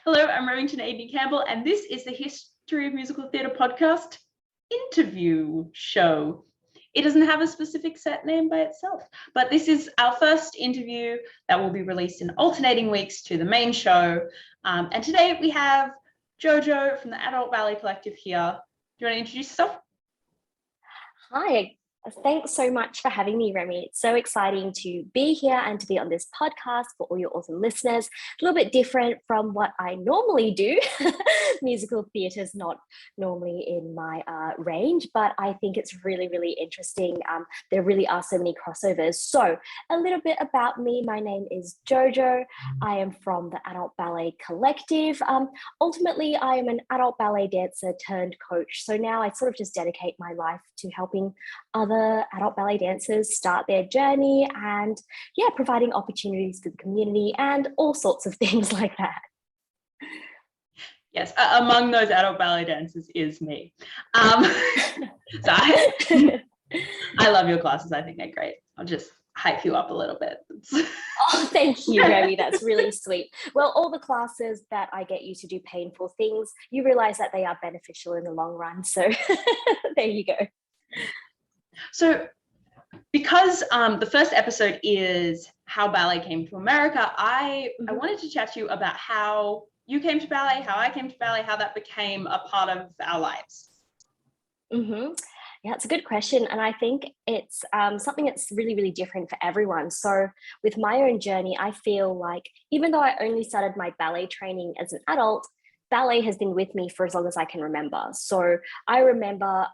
Hello, I'm Remington A.B. Campbell, and this is the History of Musical Theatre podcast interview show. It doesn't have a specific set name by itself, but this is our first interview that will be released in alternating weeks to the main show. And today we have Jojo from the Adult Ballet Collective here. Do you want to introduce yourself? Hi, thanks so much for having me, Remy. It's so exciting to be here and to be on this podcast for all your awesome listeners. A little bit different from what I normally do. Musical theatre is not normally in my range, but I think it's really, really interesting. There really are so many crossovers. So a little bit about me. My name is Jojo. I am from the Adult Ballet Collective. Ultimately, I am an adult ballet dancer turned coach. So now I sort of just dedicate my life to helping other adult ballet dancers start their journey and providing opportunities for the community and all sorts of things like that. Yes, among those adult ballet dancers is me. I love your classes. I think they're great. I'll just hype you up a little bit. Oh, thank you, Remy. That's really sweet. Well, all the classes that I get you to do painful things, you realize that they are beneficial in the long run. So there you go. So because the first episode is how ballet came to America, I wanted to chat to you about how you came to ballet, how I came to ballet, how that became a part of our lives. Yeah, it's a good question. And I think it's something that's really, really different for everyone. So with my own journey, I feel like even though I only started my ballet training as an adult, ballet has been with me for as long as I can remember. So I remember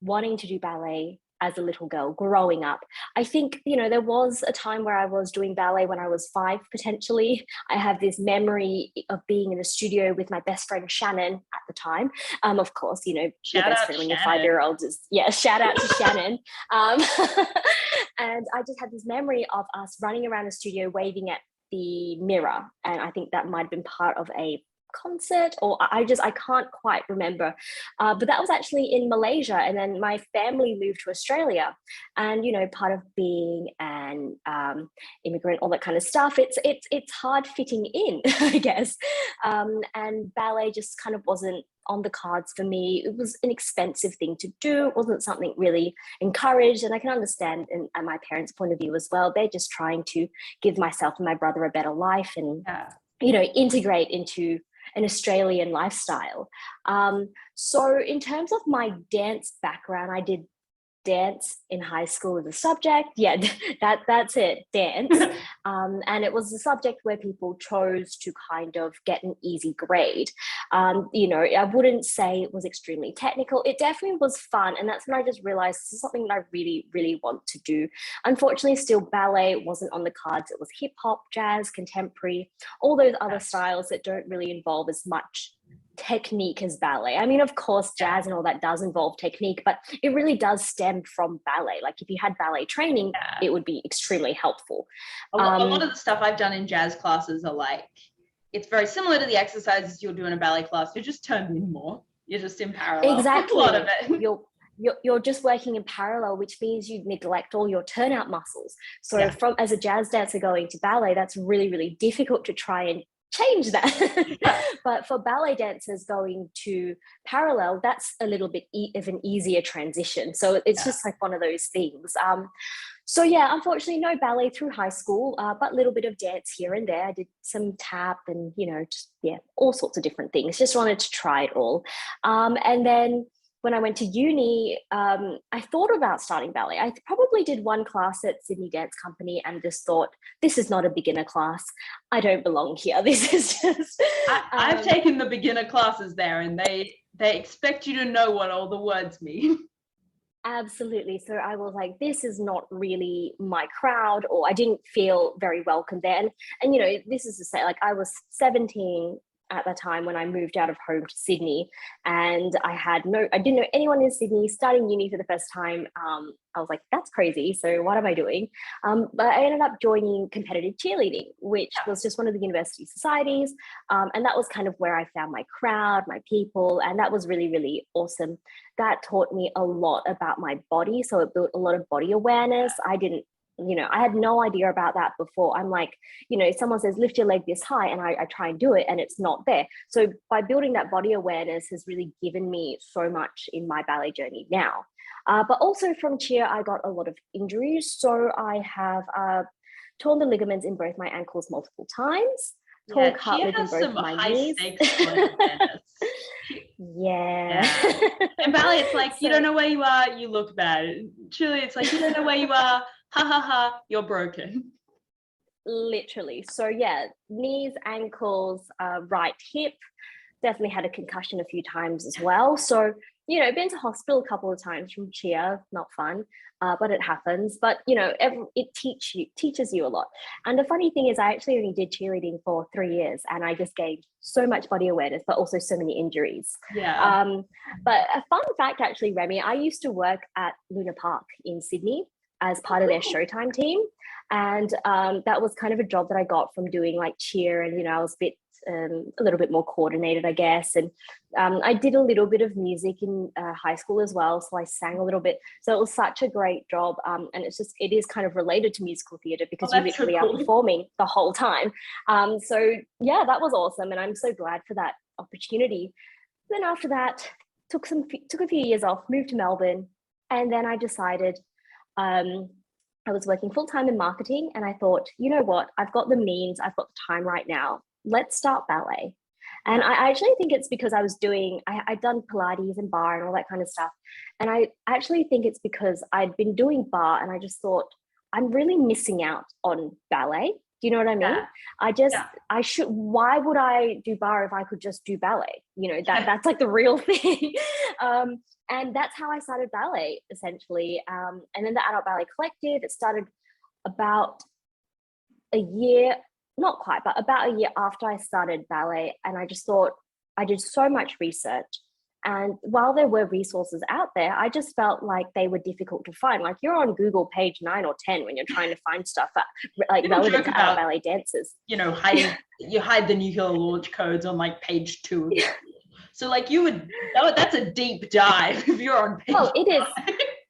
wanting to do ballet as a little girl growing up. I think, there was a time where I was doing ballet when I was 5, potentially. I have this memory of being in a studio with my best friend, Shannon, at the time. Of course, your best friend when you're 5-year-old is, shout out to Shannon. And I just had this memory of us running around the studio waving at the mirror. And I think that might have been part of a concert, or I can't quite remember, but that was actually in Malaysia, and then my family moved to Australia, and part of being an immigrant, all that kind of stuff, it's hard fitting in, I guess, and ballet just kind of wasn't on the cards for me. It was an expensive thing to do. It wasn't something really encouraged, and I can understand and my parents' point of view as well. They're just trying to give myself and my brother a better life and integrate into an Australian lifestyle. So in terms of my dance background, I did dance in high school as a subject. Yeah, that's it, dance. And it was a subject where people chose to kind of get an easy grade. I wouldn't say it was extremely technical. It definitely was fun. And that's when I just realized this is something that I really, really want to do. Unfortunately, still ballet wasn't on the cards. It was hip hop, jazz, contemporary, all those other styles that don't really involve as much technique as ballet. I mean, of course, jazz and all that does involve technique, but it really does stem from ballet. Like if you had ballet training, it would be extremely helpful. A lot of the stuff I've done in jazz classes are like, it's very similar to the exercises you'll do in a ballet class. You're just turned in more. You're just in parallel. Exactly. A lot of it. You're just working in parallel, which means you neglect all your turnout muscles. So from as a jazz dancer going to ballet, that's really, really difficult to try and change that. But for ballet dancers going to parallel, that's a little bit of an easier transition. So it's just like one of those things. So unfortunately, no ballet through high school, but a little bit of dance here and there. I did some tap and, all sorts of different things. Just wanted to try it all. And then when I went to uni, I thought about starting ballet. I probably did one class at Sydney Dance Company and just thought, this is not a beginner class. I don't belong here. This is just... I've taken the beginner classes there, and they expect you to know what all the words mean. Absolutely. So I was like, this is not really my crowd, or I didn't feel very welcome there. And this is to say, like, I was 17 at the time when I moved out of home to Sydney, and I didn't know anyone in Sydney, starting uni for the first time. I was like, that's crazy. So what am I doing? But I ended up joining competitive cheerleading, which was just one of the university societies. And that was kind of where I found my crowd, my people. And that was really, really awesome. That taught me a lot about my body. So it built a lot of body awareness. I didn't you know, I had no idea about that before. I'm like, you know, someone says lift your leg this high, and I try and do it and it's not there. So by building that body awareness has really given me so much in my ballet journey now. But also from cheer, I got a lot of injuries. So I have torn the ligaments in both my ankles multiple times, torn cartilage in both my knees. Yeah. And ballet, it's like, you don't know where you are, you look bad. Truly, it's like, you don't know where you are, ha ha ha, you're broken. Literally. So yeah, knees, ankles, right hip, definitely had a concussion a few times as well. So, you know, been to hospital a couple of times from cheer, not fun, but it happens. But, you know, it teaches you a lot. And the funny thing is I actually only did cheerleading for 3 years, and I just gained so much body awareness, but also so many injuries. Yeah. But a fun fact, actually, Remy, I used to work at Luna Park in Sydney as part of their Showtime team. And that was kind of a job that I got from doing like cheer, and, you know, I was a little bit more coordinated, I guess. And I did a little bit of music in high school as well. So I sang a little bit. So it was such a great job. And it is kind of related to musical theatre because you literally are performing the whole time. So yeah, that was awesome. And I'm so glad for that opportunity. Then after that, took a few years off, moved to Melbourne. And then I decided, I was working full-time in marketing, and I thought, you know what, I've got the means, I've got the time right now, let's start ballet. And I actually think it's because I'd done Pilates and bar and all that kind of stuff. And I actually think it's because I'd been doing bar, and I just thought, I'm really missing out on ballet. Do you know what I mean? I should, why would I do bar if I could just do ballet? You know, that's like the real thing. And that's how I started ballet, essentially. And then the Adult Ballet Collective, it started about a year, not quite, but about a year after I started ballet. And I just thought, I did so much research. And while there were resources out there, I just felt like they were difficult to find. Like, you're on Google page 9 or 10 when you're trying to find stuff like relevant to adult ballet dancers. You know, you hide the nuclear launch codes on like page 2. So like that's a deep dive if you're on page 5. It is.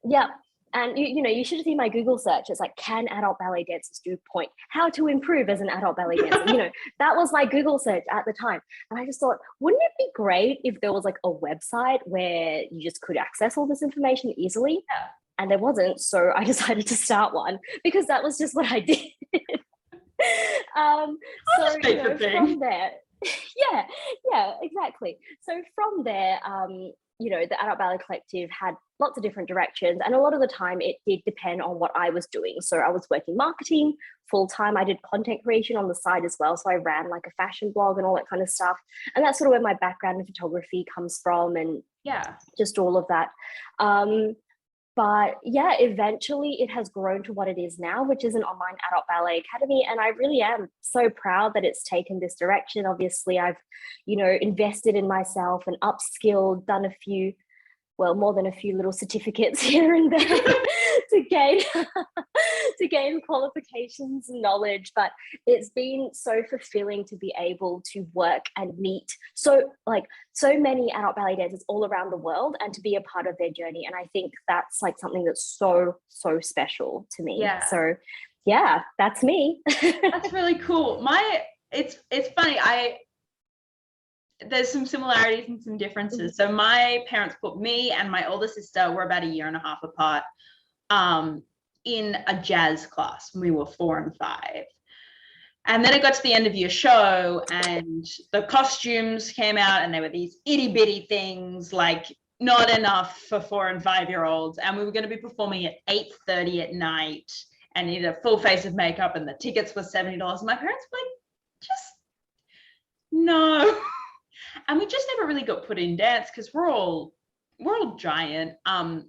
Yeah. And you know, you should see my Google search. It's like, can adult ballet dancers do point? How to improve as an adult ballet dancer? You know, that was my Google search at the time. And I just thought, wouldn't it be great if there was like a website where you just could access all this information easily? Yeah. And there wasn't. So I decided to start one because that was just what I did. So you know, from there, yeah, exactly. So from there, you know, the Adult Ballet Collective had lots of different directions, and a lot of the time it did depend on what I was doing. So I was working marketing full time. I did content creation on the side as well. So I ran like a fashion blog and all that kind of stuff. And that's sort of where my background in photography comes from, and just all of that. But yeah, eventually it has grown to what it is now, which is an online adult ballet academy. And I really am so proud that it's taken this direction. Obviously, I've, you know, invested in myself and upskilled, done a few, well, more than a few little certificates here and there to gain qualifications and knowledge. But it's been so fulfilling to be able to work and meet so many adult ballet dancers all around the world and to be a part of their journey. And I think that's like something that's so special to me. So yeah, that's me. That's really cool. It's funny, there's some similarities and some differences. So my parents put me and my older sister, we're about 1.5 years apart, in a jazz class when we were 4 and 5. And then it got to the end of your show and the costumes came out, and they were these itty bitty things, like not enough for 4 and 5-year-olds. And we were going to be performing at 8:30 at night and needed a full face of makeup, and the tickets were $70. And my parents were like, just no. And we just never really got put in dance because we're all giant. I'm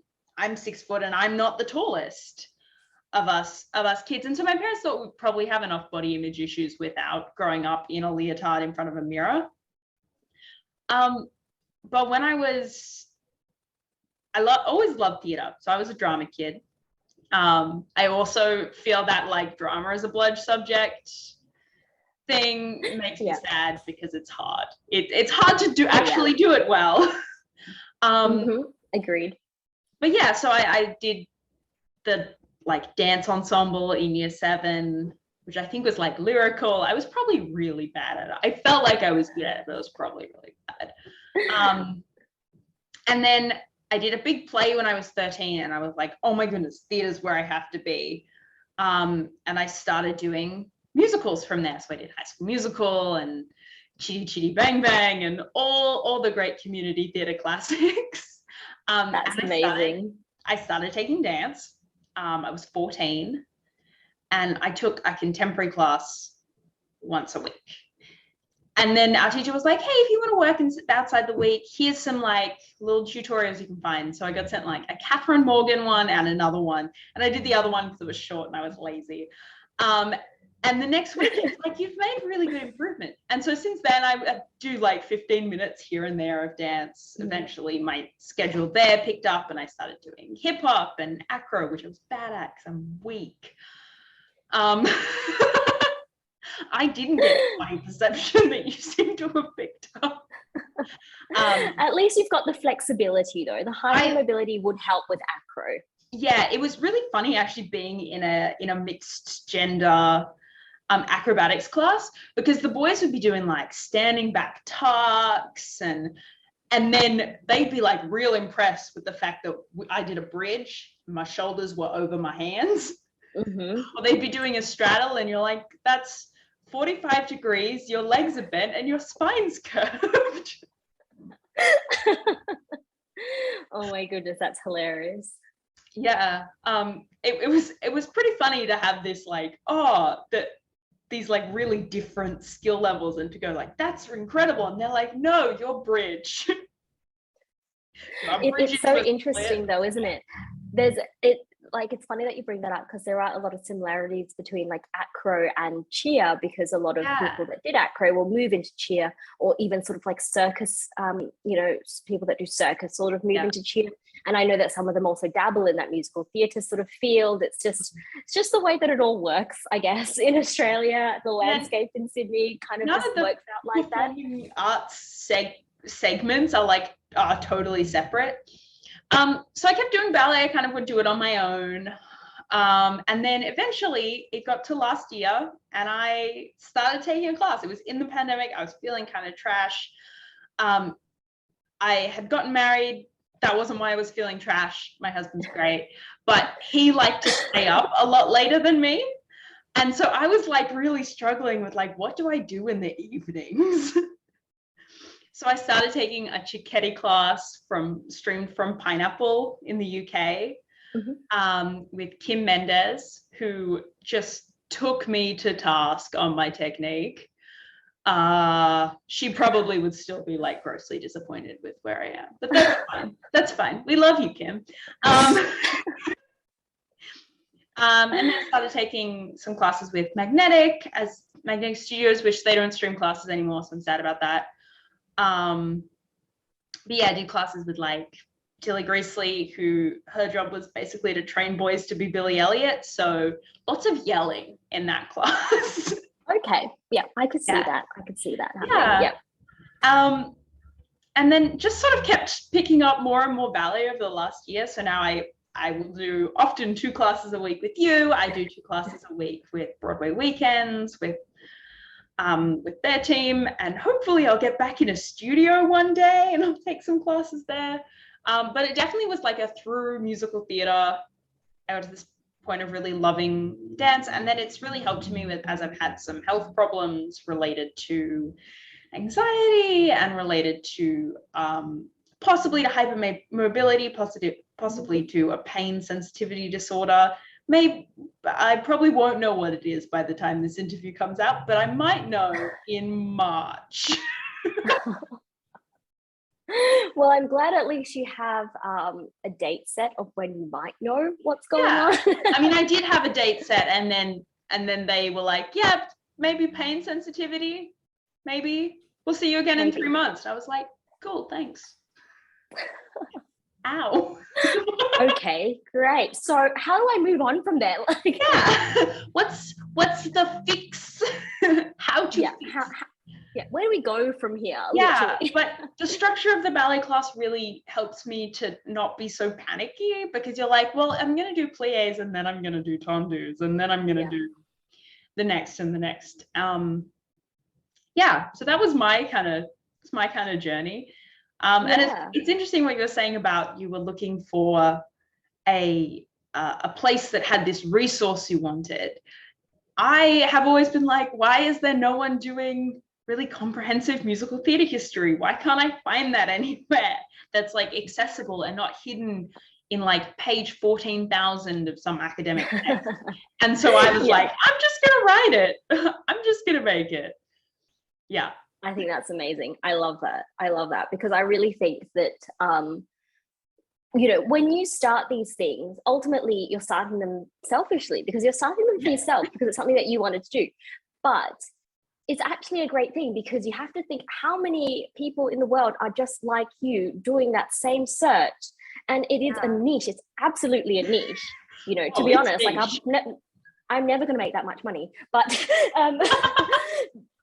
6 foot and I'm not the tallest of us kids. And so my parents thought we'd probably have enough body image issues without growing up in a leotard in front of a mirror. But when I always loved theatre. So I was a drama kid. I also feel that like drama is a bludge subject thing makes me sad because it's hard. It's hard to do it well. Agreed. But yeah, so I did the like dance ensemble in year 7, which I think was like lyrical. I was probably really bad at it. I felt like I was good at it, but I was probably really bad. And then I did a big play when I was 13, and I was like, oh my goodness, theater's where I have to be. And I started doing musicals from there. So I did High School Musical and Chitty Chitty Bang Bang and all the great community theater classics. That's amazing. I started taking dance. I was 14, and I took a contemporary class once a week. And then our teacher was like, hey, if you want to work outside the week, here's some like little tutorials you can find. So I got sent like a Catherine Morgan one and another one. And I did the other one because it was short and I was lazy. And the next week, it's like, you've made really good improvement. And so since then, I do like 15 minutes here and there of dance. Eventually, my schedule there picked up, and I started doing hip hop and acro, which I was bad at because I'm weak. I didn't get my perception that you seem to have picked up. At least you've got the flexibility, though. The high mobility would help with acro. Yeah, it was really funny actually being in a mixed gender acrobatics class, because the boys would be doing like standing back tucks, and then they'd be like real impressed with the fact that I did a bridge, my shoulders were over my hands. Or they'd be doing a straddle, and you're like, that's 45 degrees, your legs are bent and your spine's curved. Oh my goodness, that's hilarious. Yeah, it was pretty funny to have this like, these like really different skill levels, and to go like, that's incredible, and they're like, no, your bridge. It's so interesting though, isn't it? It's funny that you bring that up, because there are a lot of similarities between like acro and cheer, because a lot of people that did acro will move into cheer, or even sort of like circus, people that do circus sort of move into cheer. And I know that some of them also dabble in that musical theatre sort of field. It's just the way that it all works, I guess. In Australia, the landscape in Sydney kind of just works out like that. Arts segments are totally separate. So I kept doing ballet. I kind of would do it on my own. And then eventually it got to last year, and I started taking a class. It was in the pandemic. I was feeling kind of trash. I had gotten married. That wasn't why I was feeling trash. My husband's great, but he liked to stay up a lot later than me. And so I was like really struggling with like, what do I do in the evenings? So I started taking a Cicchetti class streamed from Pineapple in the UK, with Kim Mendes, who just took me to task on my technique. She probably would still be like grossly disappointed with where I am, but that's fine. That's fine. We love you, Kim. And then I started taking some classes with Magnetic Studios, which they don't stream classes anymore, so I'm sad about that. But yeah, I did classes with like Tilly Greasley, who her job was basically to train boys to be Billy Elliot. So lots of yelling in that class. Okay. Yeah, I could see that. I could see that happening. Yeah. And then just sort of kept picking up more and more ballet over the last year. So now I will do often 2 classes a week with you. I do 2 classes a week with Broadway Weekends, with their team, and hopefully I'll get back in a studio one day and I'll take some classes there. But it definitely was like a through musical theatre. I got to this point of really loving dance, and then it's really helped me with, as I've had some health problems related to anxiety and related to possibly to hypermobility, possibly to a pain sensitivity disorder. I probably won't know what it is by the time this interview comes out, but I might know in March. Well, I'm glad at least you have a date set of when you might know what's going on. I mean, I did have a date set, and then they were like, yeah, maybe pain sensitivity, maybe we'll see you again in 3 months. I was like, cool, thanks. Ow. Okay, great. So how do I move on from there? What's the fix? How to fix? Yeah, where do we go from here? Yeah, Literally. but the structure of the ballet class really helps me to not be so panicky, because you're like, well, I'm going to do pliés, and then I'm going to do tendus, and then I'm going to do the next and the next. Yeah, so that was my kind of journey. And it's interesting what you were saying about you were looking for a place that had this resource you wanted. I have always been like, why is there no one doing really comprehensive musical theatre history? Why can't I find that anywhere that's like accessible and not hidden in like page 14,000 of some academic text? And so I was like, I'm just gonna write it. I'm just gonna make it. Yeah. I think that's amazing. I love that because I really think that when you start these things, ultimately you're starting them selfishly because you're starting them for yourself because it's something that you wanted to do. But it's actually a great thing because you have to think how many people in the world are just like you doing that same search. And it is a niche. It's absolutely a niche. To be honest, like I'm never going to make that much money, but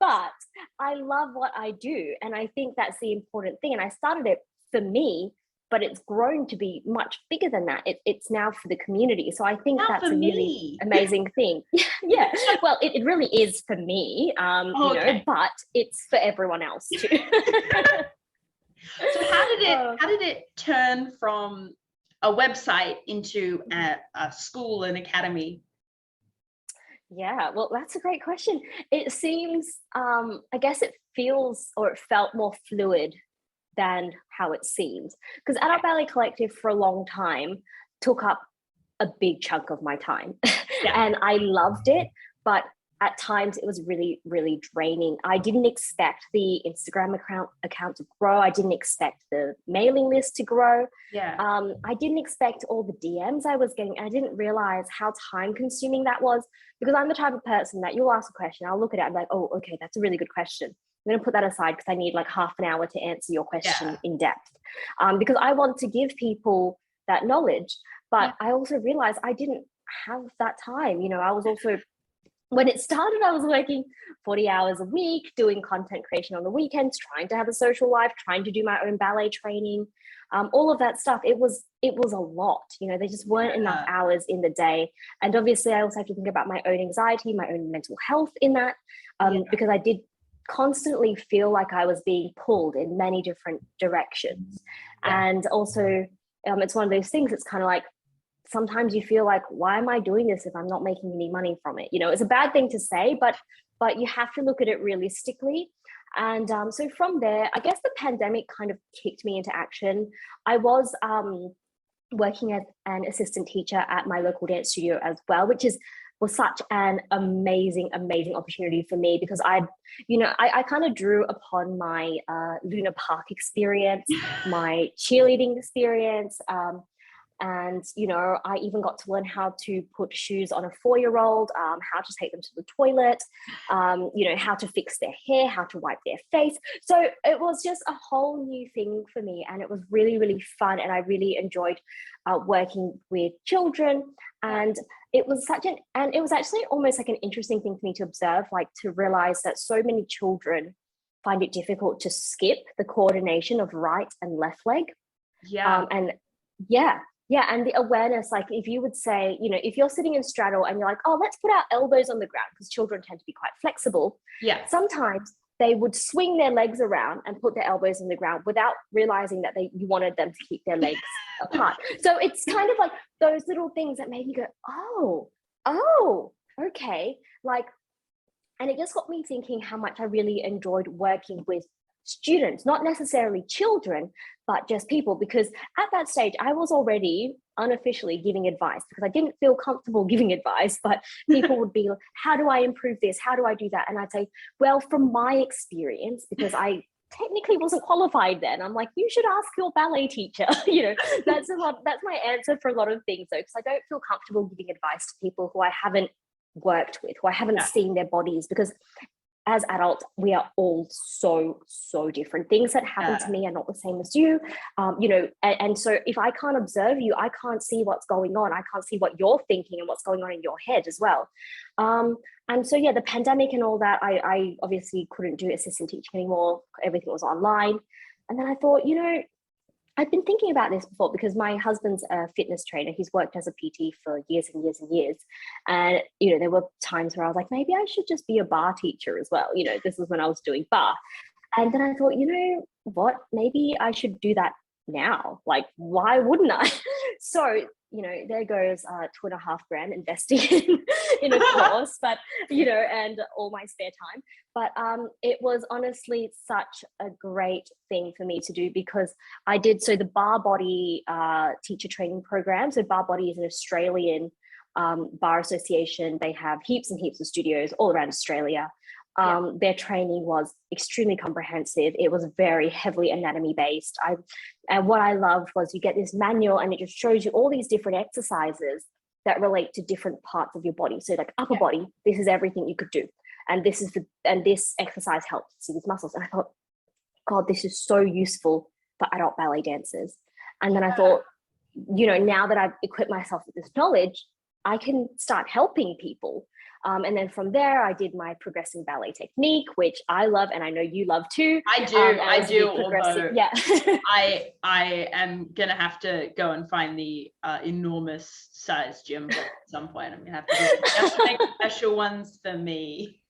but I love what I do. And I think that's the important thing. And I started it for me, but it's grown to be much bigger than that. It's now for the community. So I think that's a really amazing thing. Yeah. Well, it really is for me, but it's for everyone else too. So how did it turn from a website into a school, an academy? Yeah, well, that's a great question. It seems, I guess it feels or it felt more fluid than how it seems. Because Adult Ballet Collective for a long time took up a big chunk of my time. And I loved it, but at times it was really, really draining. I didn't expect the Instagram account to grow. I didn't expect the mailing list to grow. I didn't expect all the DMs I was getting. I didn't realize how time consuming that was because I'm the type of person that you'll ask a question, I'll look at it, I'm like, oh, okay, that's a really good question. I'm going to put that aside because I need like half an hour to answer your question in depth because I want to give people that knowledge. But I also realized I didn't have that time. I was also, when it started, I was working 40 hours a week, doing content creation on the weekends, trying to have a social life, trying to do my own ballet training, all of that stuff. It was a lot. There just weren't enough hours in the day. And obviously, I also have to think about my own anxiety, my own mental health in that, because I did constantly feel like I was being pulled in many different directions. And also, it's one of those things, it's kind of like, sometimes you feel like, why am I doing this if I'm not making any money from it? It's a bad thing to say, but you have to look at it realistically. And so from there, I guess the pandemic kind of kicked me into action. I was working as an assistant teacher at my local dance studio as well, which was such an amazing opportunity for me because I kind of drew upon my Luna Park experience, my cheerleading experience, and I even got to learn how to put shoes on a 4-year-old, how to take them to the toilet, how to fix their hair, how to wipe their face. So it was just a whole new thing for me, and it was really, really fun, and I really enjoyed working with children. And it was actually almost like an interesting thing for me to observe, like to realize that so many children find it difficult to skip the coordination of right and left leg. And the awareness, like if you would say, if you're sitting in straddle and you're like, oh, let's put our elbows on the ground, because children tend to be quite flexible. Sometimes they would swing their legs around and put their elbows on the ground without realizing that you wanted them to keep their legs apart. So it's kind of like those little things that made you go, oh, okay. And it just got me thinking how much I really enjoyed working with students, not necessarily children, but just people, because at that stage I was already unofficially giving advice because I didn't feel comfortable giving advice, but people would be like, how do I improve this? How do I do that? And I'd say, well, from my experience, because I technically wasn't qualified then, I'm like, you should ask your ballet teacher. That's my answer for a lot of things though, because I don't feel comfortable giving advice to people who I haven't worked with, who I haven't seen their bodies, because as adults, we are all so different. Things that happen to me are not the same as you. And so if I can't observe you, I can't see what's going on. I can't see what you're thinking and what's going on in your head as well. And so, yeah, the pandemic and all that, I obviously couldn't do assistant teaching anymore. Everything was online. And then I thought, I've been thinking about this before because my husband's a fitness trainer. He's worked as a PT for years and years and years. And, there were times where I was like, maybe I should just be a bar teacher as well. This was when I was doing bar. And then I thought, what, maybe I should do that now. Like, why wouldn't I? So, there goes $2,500 investing in a course, but, and all my spare time. But it was honestly such a great thing for me to do because I did, so the Bar Body teacher training program. So Bar Body is an Australian bar association. They have heaps and heaps of studios all around Australia. Their training was extremely comprehensive. It was very heavily anatomy based. And what I loved was you get this manual and it just shows you all these different exercises that relate to different parts of your body. So like upper body, this is everything you could do. And this exercise helps see these muscles. And I thought, God, this is so useful for adult ballet dancers. And then I thought, now that I've equipped myself with this knowledge, I can start helping people. And then from there, I did my progressive ballet technique, which I love, and I know you love too. I do. Although yeah, I am gonna have to go and find the enormous size gym at some point. I'm gonna have to make special ones for me.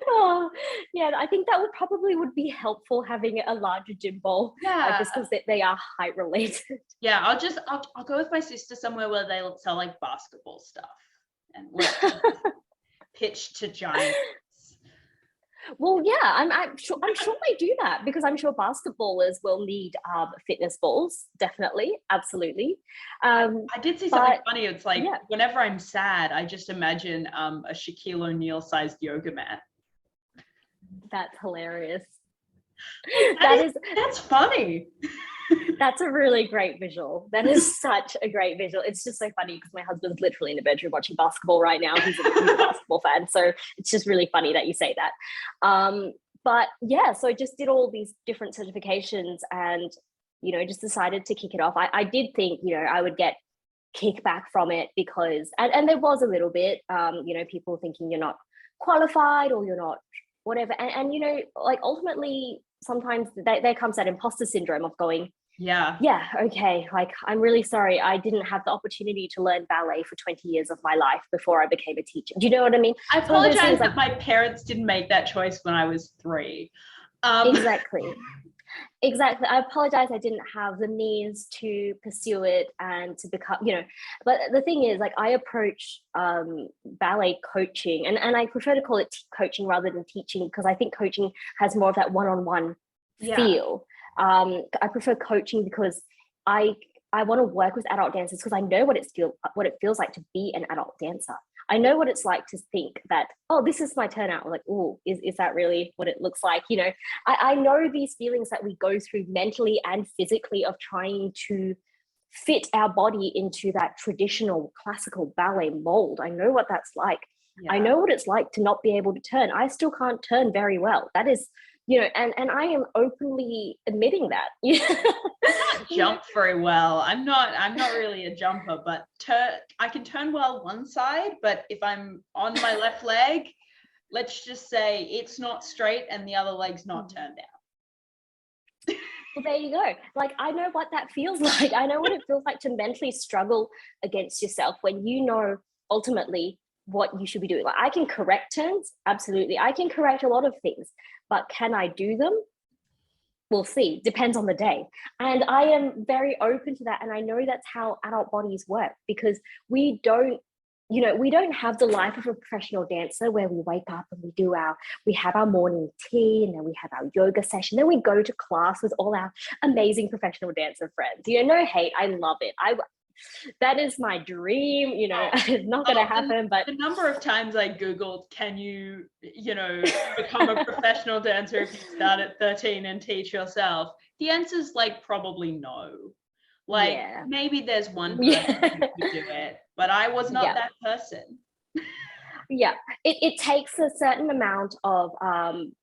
Oh, yeah, I think that would be helpful having a larger gym ball. Just because they are height related. Yeah, I'll go with my sister somewhere where they sell like basketball stuff and pitch to giants. Well, yeah, I'm sure they do that because I'm sure basketballers will need fitness balls. Definitely, absolutely. I did see something funny. It's like whenever I'm sad, I just imagine a Shaquille O'Neal sized yoga mat. That's hilarious. That's funny. That's a really great visual. That is such a great visual. It's just so funny because my husband's literally in the bedroom watching basketball right now. He's a basketball fan. So it's just really funny that you say that. But yeah, so I just did all these different certifications and, just decided to kick it off. I did think, I would get kickback from it because, and there was a little bit, people thinking you're not qualified or you're not whatever. And like ultimately, sometimes there comes that imposter syndrome of going, okay, like I'm really sorry I didn't have the opportunity to learn ballet for 20 years of my life before I became a teacher. Do you know what I mean? I apologize that my parents didn't make that choice when I was 3. Exactly. I apologize I didn't have the means to pursue it and to become, but the thing is, like, I approach ballet coaching and I prefer to call it coaching rather than teaching because I think coaching has more of that one-on-one feel. I prefer coaching because I want to work with adult dancers because I know what it feels like to be an adult dancer. I know what it's like to think that, oh, this is my turnout. I'm like, oh, is that really what it looks like? I know these feelings that we go through mentally and physically of trying to fit our body into that traditional classical ballet mold. I know what that's like. I know what it's like to not be able to turn. I still can't turn very well. That is, and I am openly admitting that. I can't jump very well. I'm not really a jumper, but I can turn well one side, but if I'm on my left leg, let's just say it's not straight and the other leg's not turned out. Well, there you go. Like, I know what that feels like. I know what it feels like to mentally struggle against yourself when you know ultimately what you should be doing. Like, I can correct turns, absolutely. I can correct a lot of things, but can I do them? We'll see. Depends on the day. And I am very open to that. And I know that's how adult bodies work because we don't have the life of a professional dancer where we wake up and we have our morning tea and then we have our yoga session. Then we go to class with all our amazing professional dancer friends. No hate. I love it. That is my dream. It's not going to happen. But the number of times I Googled, can you, become a professional dancer if you start at 13 and teach yourself? The answer's like probably no. Like maybe there's one person who could do it, but I was not that person. Yeah, it takes a certain amount of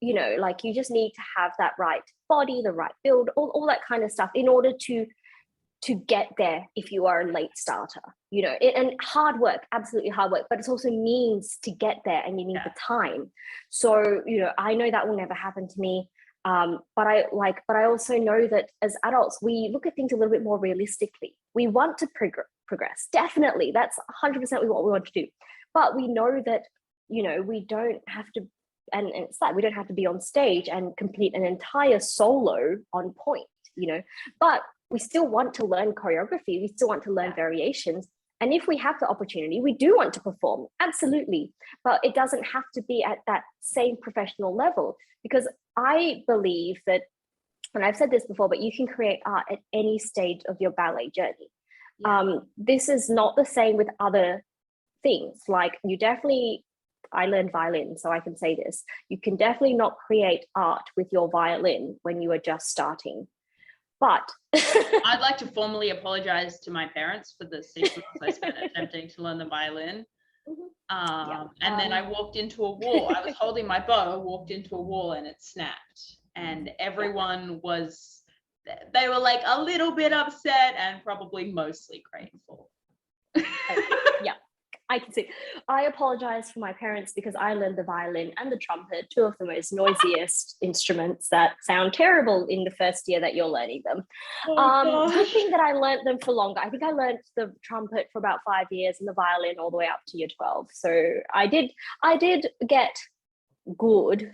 you know, like you just need to have that right body, the right build, all that kind of stuff in order to get there if you are a late starter, you know. And hard work, absolutely hard work, but it also means to get there, and you need the time. So, you know, I know that will never happen to me. But I also know that as adults, we look at things a little bit more realistically. We want to progress, definitely. That's 100% what we want to do. But we know that, you know, we don't have to, and it's like we don't have to be on stage and complete an entire solo on point, you know. But we still want to learn choreography. We still want to learn variations. And if we have the opportunity, we do want to perform, absolutely. But it doesn't have to be at that same professional level, because I believe that, and I've said this before, but you can create art at any stage of your ballet journey. This is not the same with other things. Like I learned violin, so I can say this. You can definitely not create art with your violin when you are just starting. But I'd like to formally apologize to my parents for the 6 months I spent attempting to learn the violin. And then I walked into a wall. I was holding my bow, walked into a wall, and it snapped. And everyone they were like a little bit upset and probably mostly grateful. Yeah, I can see. I apologize for my parents because I learned the violin and the trumpet, two of the most noisiest instruments that sound terrible in the first year that you're learning them. Good thing that I learned them for longer. I think I learned the trumpet for about 5 years and the violin all the way up to year 12. So I did get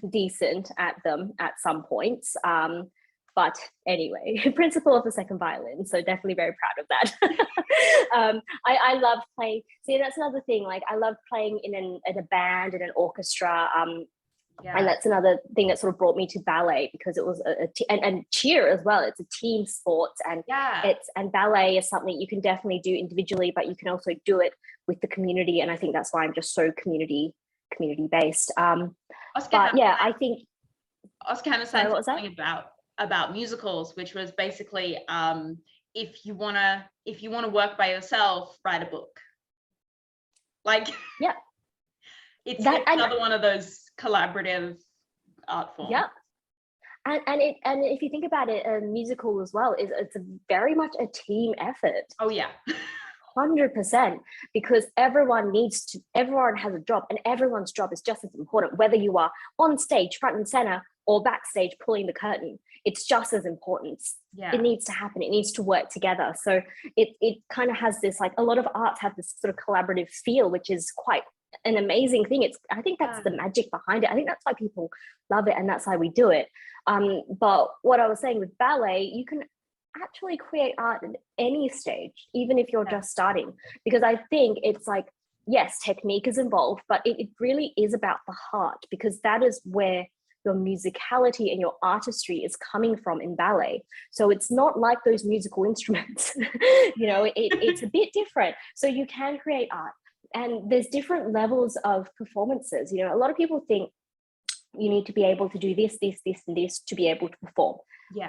decent at them at some points. But anyway, principal of the second violin, so definitely very proud of that. I love playing. See, that's another thing. Like I love playing in a band, in an orchestra. And that's another thing that sort of brought me to ballet, because it was and cheer as well. It's a team sport, and and ballet is something you can definitely do individually, but you can also do it with the community. And I think that's why I'm just so community based. I think Oscar Hammer said something about musicals, which was basically if you wanna work by yourself, write a book. Like it's another one of those collaborative art forms. And if you think about it, a musical as well it's very much a team effort. 100%, because everyone has a job, and everyone's job is just as important, whether you are on stage front and center or backstage pulling the curtain. It's just as important. It needs to happen. It needs to work together. So it kind of has this, like, a lot of arts have this sort of collaborative feel, which is quite an amazing thing. I think that's the magic behind it. I think that's why people love it, and that's why we do it. But what I was saying with ballet, you can actually create art at any stage, even if you're just starting, because I think it's like, yes, technique is involved, but it really is about the heart, because that is where your musicality and your artistry is coming from in ballet. So it's not like those musical instruments, you know, it's a bit different. So you can create art, and there's different levels of performances. You know, a lot of people think you need to be able to do this, and this to be able to perform.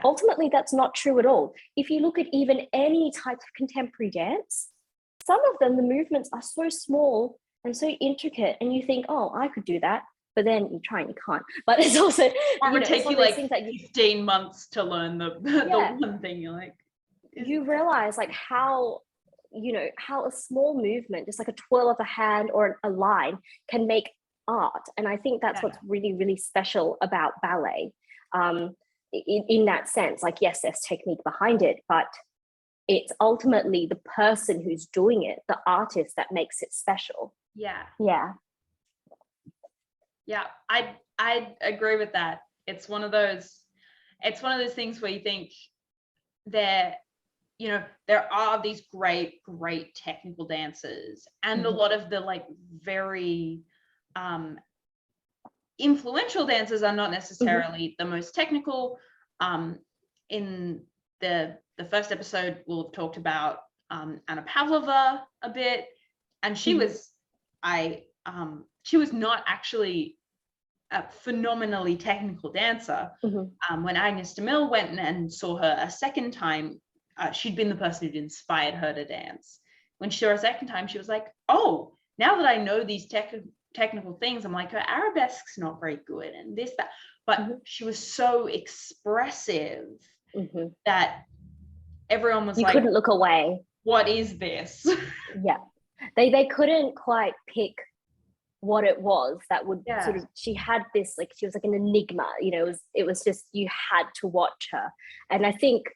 Ultimately, that's not true at all. If you look at even any type of contemporary dance, some of them, the movements are so small and so intricate, and you think, oh, I could do that. But then you try and you can't. But it's also, it would take you like 15 months to learn the one thing. You're like, you realize like how a small movement, just like a twirl of a hand or a line, can make art. And I think that's what's really, really special about ballet. In that sense, like, yes, there's technique behind it, but it's ultimately the person who's doing it, the artist, that makes it special. I agree with that. It's one of those things where you think there are these great technical dancers, and a lot of the like very influential dancers are not necessarily the most technical. In the first episode, we'll have talked about Anna Pavlova a bit, and she was not actually a phenomenally technical dancer. When Agnes de Mille went and saw her a second time, she'd been the person who'd inspired her to dance. When she saw her a second time, she was like, oh, now that I know these technical things, I'm like, her arabesque's not very good, and this, that. But she was so expressive that everyone was you couldn't look away. What is this? Yeah. They couldn't quite pick what it was that would sort of, she had this, like, she was like an enigma, you know, it was just, you had to watch her. And I think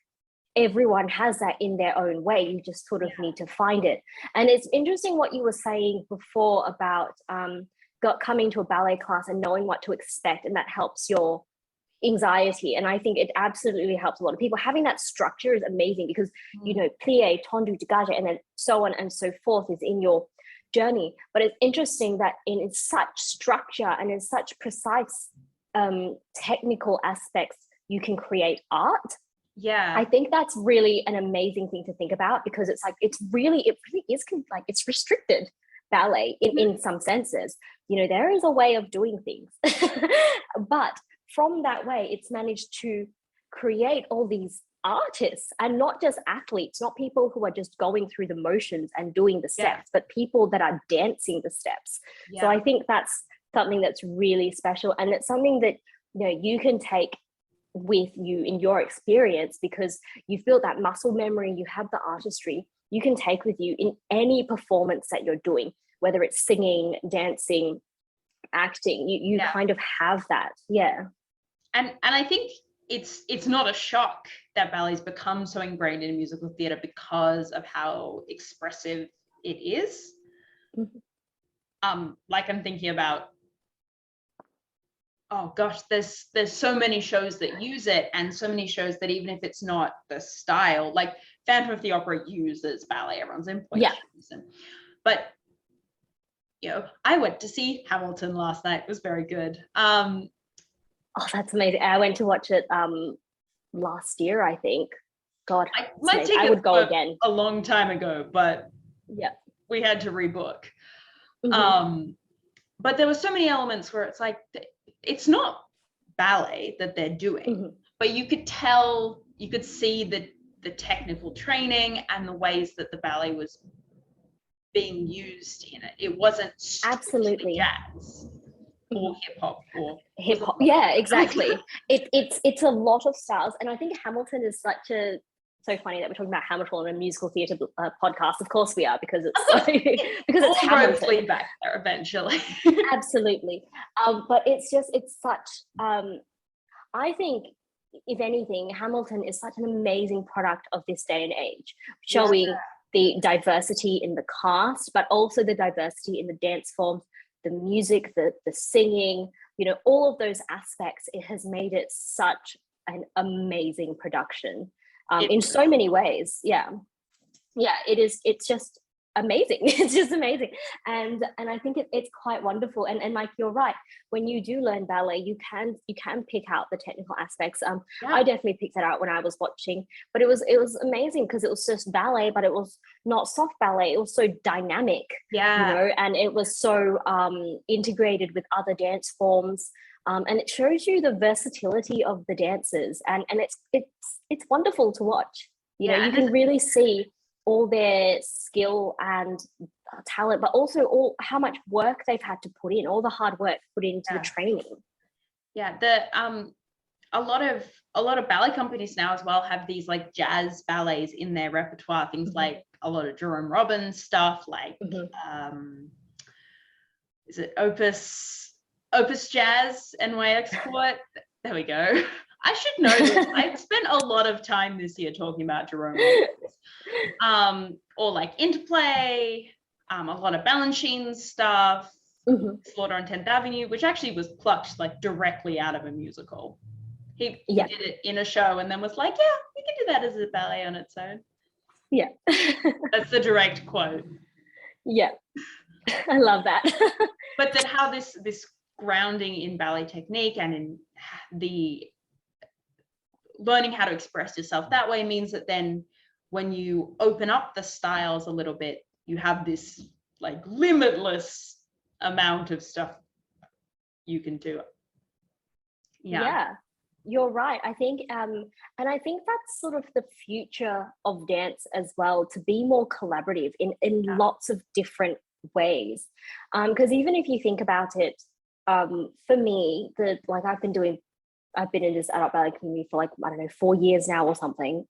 everyone has that in their own way. You just sort of need to find it. And it's interesting what you were saying before about coming to a ballet class and knowing what to expect, and that helps your anxiety. And I think it absolutely helps a lot of people. Having that structure is amazing because, you know, plie, tendu, dégagé, and then so on and so forth is in your journey. But it's interesting that in such structure and in such precise technical aspects, you can create art. Yeah, I think that's really an amazing thing to think about, because it's like, it really is like, it's restricted ballet in some senses. You know, there is a way of doing things, but from that way, it's managed to create all these artists, and not just athletes, not people who are just going through the motions and doing the steps, but people that are dancing the steps. So I think that's something that's really special, and it's something that, you know, you can take with you in your experience, because you've built that muscle memory, you have the artistry, you can take with you in any performance that you're doing, whether it's singing, dancing, acting, you kind of have that. And I think it's not a shock that ballet's become so ingrained in musical theatre because of how expressive it is. Like, I'm thinking about, oh gosh, there's so many shows that use it, and so many shows that, even if it's not the style, like Phantom of the Opera uses ballet, everyone's in point shoes. But, you know, I went to see Hamilton last night. It was very good. Oh, that's amazing. I went to watch it last year, I think. God, I would go again. A long time ago, but we had to rebook. But there were so many elements where it's like, it's not ballet that they're doing, but you could tell, you could see the technical training and the ways that the ballet was being used in it. It wasn't absolutely jazz or hip hop. Yeah, exactly. It's a lot of styles, and I think Hamilton is so funny that we're talking about Hamilton on a musical theatre podcast. Of course we are, because it's because it's Hamilton. Lead back there eventually. Absolutely. But it's such I think, if anything, Hamilton is such an amazing product of this day and age, showing the diversity in the cast, but also the diversity in the dance forms, the music, the singing, you know, all of those aspects. It has made it such an amazing production in so many ways. It is. It's just amazing. It's just amazing. And I think it's quite wonderful. And like, you're right, when you do learn ballet, you can pick out the technical aspects. I definitely picked that out when I was watching, but it was amazing, because it was just ballet, but it was not soft ballet. It was so dynamic, you know, and it was so integrated with other dance forms. And it shows you the versatility of the dancers, and it's wonderful to watch. You know, you can really see all their skill and talent, but also how much work they've had to put in, all the hard work put into the training. A lot of ballet companies now as well have these like jazz ballets in their repertoire, things like a lot of Jerome Robbins stuff, like is it Opus Jazz NY Export? There we go. I should know this. I spent a lot of time this year talking about Jerome Robbins. Or like Interplay, a lot of Balanchine stuff, Slaughter on 10th Avenue, which actually was plucked like directly out of a musical. He did it in a show and then was like, yeah, we can do that as a ballet on its own. Yeah. That's the direct quote. Yeah. I love that. But then how this grounding in ballet technique and in the learning how to express yourself that way means that then when you open up the styles a little bit, you have this like limitless amount of stuff you can do. Yeah, you're right. I think and I think that's sort of the future of dance as well, to be more collaborative in lots of different ways. Because even if you think about it, for me, I've been in this adult ballet community for like, I don't know, 4 years now or something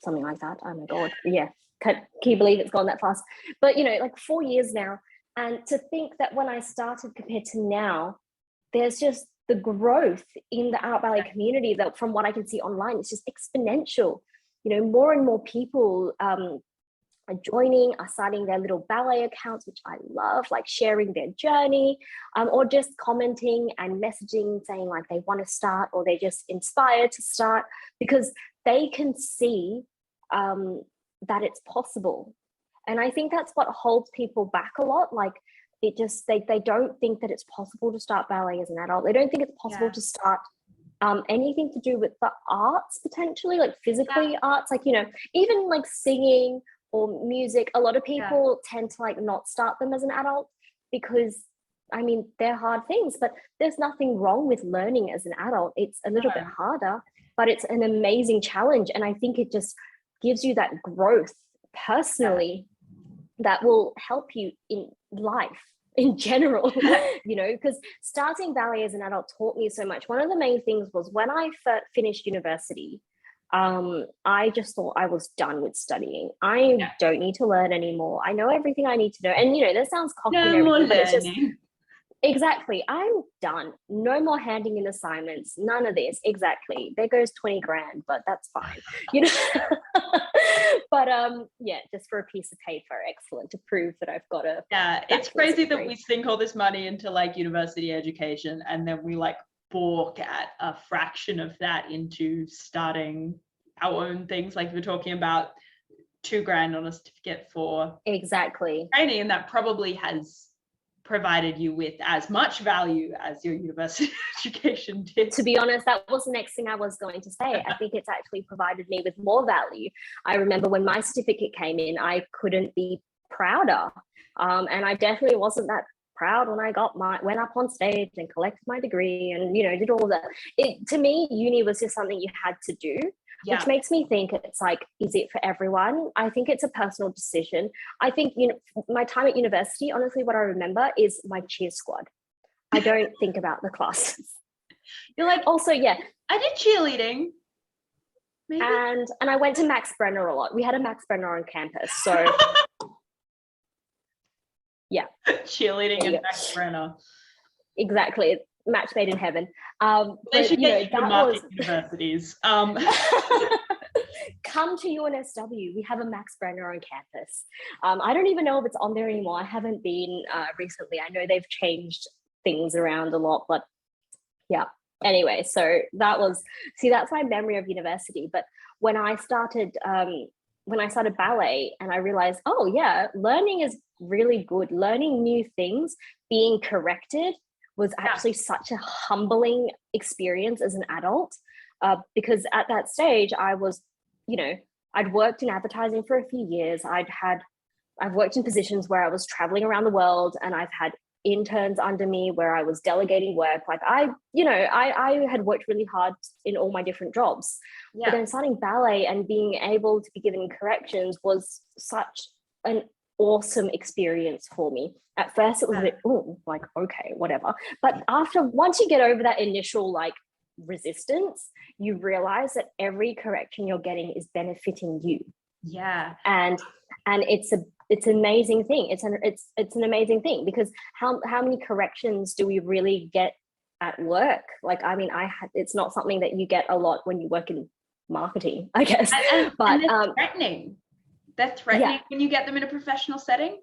like that. Oh my God. Yeah. Can you believe it's gone that fast? But, like 4 years now. And to think that when I started compared to now, there's just the growth in the adult ballet community that from what I can see online, it's just exponential. More and more people are joining, are starting their little ballet accounts, which I love, like sharing their journey, or just commenting and messaging saying like they want to start or they're just inspired to start because they can see that it's possible. And I think that's what holds people back a lot. Like they don't think that it's possible to start ballet as an adult. They don't think it's possible to start anything to do with the arts, potentially, like physically arts, like, even like singing or music. A lot of people tend to like not start them as an adult because, I mean, they're hard things, but there's nothing wrong with learning as an adult. It's a little bit harder, but it's an amazing challenge. And I think it just gives you that growth personally that will help you in life in general, because starting ballet as an adult taught me so much. One of the main things was when I finished university, I just thought I was done with studying. I don't need to learn anymore. I know everything I need to know. And, that sounds cocky and everything, but it's just, exactly. I'm done. No more handing in assignments. None of this. Exactly. There goes 20 grand, but that's fine. But just for a piece of paper, excellent, to prove that I've got a. Yeah, it's crazy that we sink all this money into like university education and then we like balk at a fraction of that into starting our own things. Like we're talking about 2 grand on a certificate for exactly training, and that probably has provided you with as much value as your university education did. To be honest, that was the next thing I was going to say. I think it's actually provided me with more value. I remember when my certificate came in, I couldn't be prouder. And I definitely wasn't that proud when I went up on stage and collected my degree and, did all that. To me, uni was just something you had to do. Which makes me think it's like, is it for everyone? I think it's a personal decision. I think, my time at university, honestly, what I remember is my cheer squad. I don't think about the classes. You're like, also, I did cheerleading. Maybe. And I went to Max Brenner a lot. We had a Max Brenner on campus. So, yeah. Cheerleading and Max Brenner. Exactly. Match made in heaven. They should get you to market universities. Come to UNSW. We have a Max Brenner on campus. I don't even know if it's on there anymore. I haven't been recently. I know they've changed things around a lot, but yeah. Anyway, so that's my memory of university. But when I started ballet and I realized, learning is really good. Learning new things, being corrected was actually such a humbling experience as an adult, because at that stage I was, I'd worked in advertising for a few years. I've worked in positions where I was traveling around the world, and I've had interns under me where I was delegating work. Like I had worked really hard in all my different jobs. But then starting ballet and being able to be given corrections was such an awesome experience for me. At first it was a bit like, okay, whatever, but once you get over that initial like resistance, you realize that every correction you're getting is benefiting you. And it's an amazing thing. It's an amazing thing, because how many corrections do we really get at work? Like, I mean, it's not something that you get a lot when you work in marketing, I guess. But they're threatening. They're threatening when you get them in a professional setting.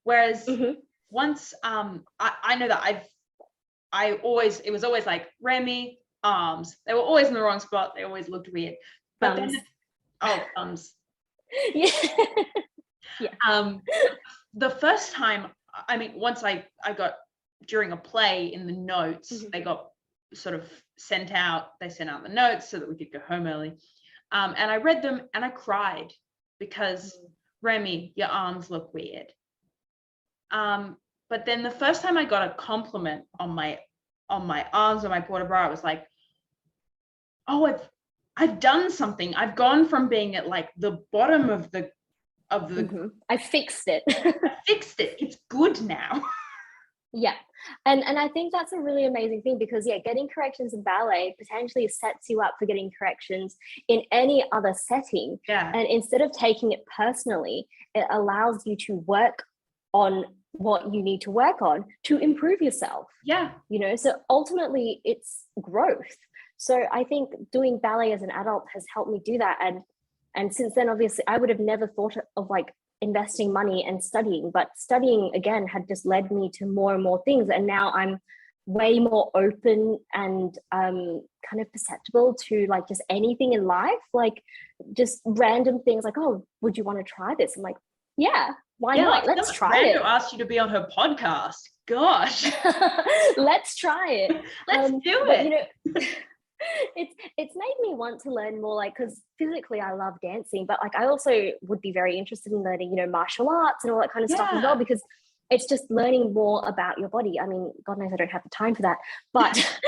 Whereas once I know that it was always like Remy, arms. They were always in the wrong spot. They always looked weird. But thumbs. Thumbs. Yeah. The first time, I mean, once I got during a play in the notes, they got sort of sent out the notes so that we could go home early. And I read them and I cried because Remy, your arms look weird. But then the first time I got a compliment on my arms or my port de bras, I was like, oh, I've done something. I've gone from being at like the bottom of the of the I fixed it. I fixed it. It's good now. Yeah. And I think that's a really amazing thing, because getting corrections in ballet potentially sets you up for getting corrections in any other setting. Yeah. And instead of taking it personally, it allows you to work on what you need to work on to improve yourself. Yeah. So ultimately it's growth. So I think doing ballet as an adult has helped me do that. And since then, obviously, I would have never thought of like investing money and studying, but studying again had just led me to more and more things. And now I'm way more open and kind of perceptible to like just anything in life, like just random things like, oh, would you want to try this? I'm like, yeah, why not? Like, let's try it. Rando asked you to be on her podcast. Gosh. Let's try it. Let's do it. It's made me want to learn more, like, because physically I love dancing, but like I also would be very interested in learning, martial arts and all that kind of stuff as well, because it's just learning more about your body. I mean, God knows I don't have the time for that, but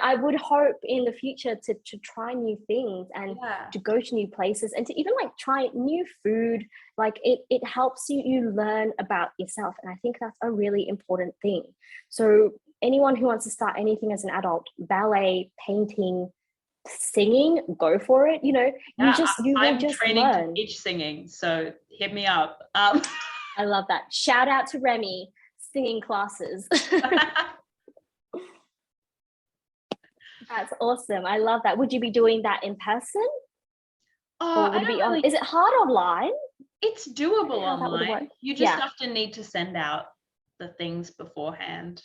I would hope in the future to try new things and to go to new places and to even like try new food. Like it helps you learn about yourself, and I think that's a really important thing. So anyone who wants to start anything as an adult, ballet, painting, singing, go for it. You will just training learn. to teach singing, so hit me up. I love that. Shout out to Remy, singing classes. That's awesome. I love that. Would you be doing that in person? Or would it be is it hard online? It's doable online. You just often need to send out the things beforehand.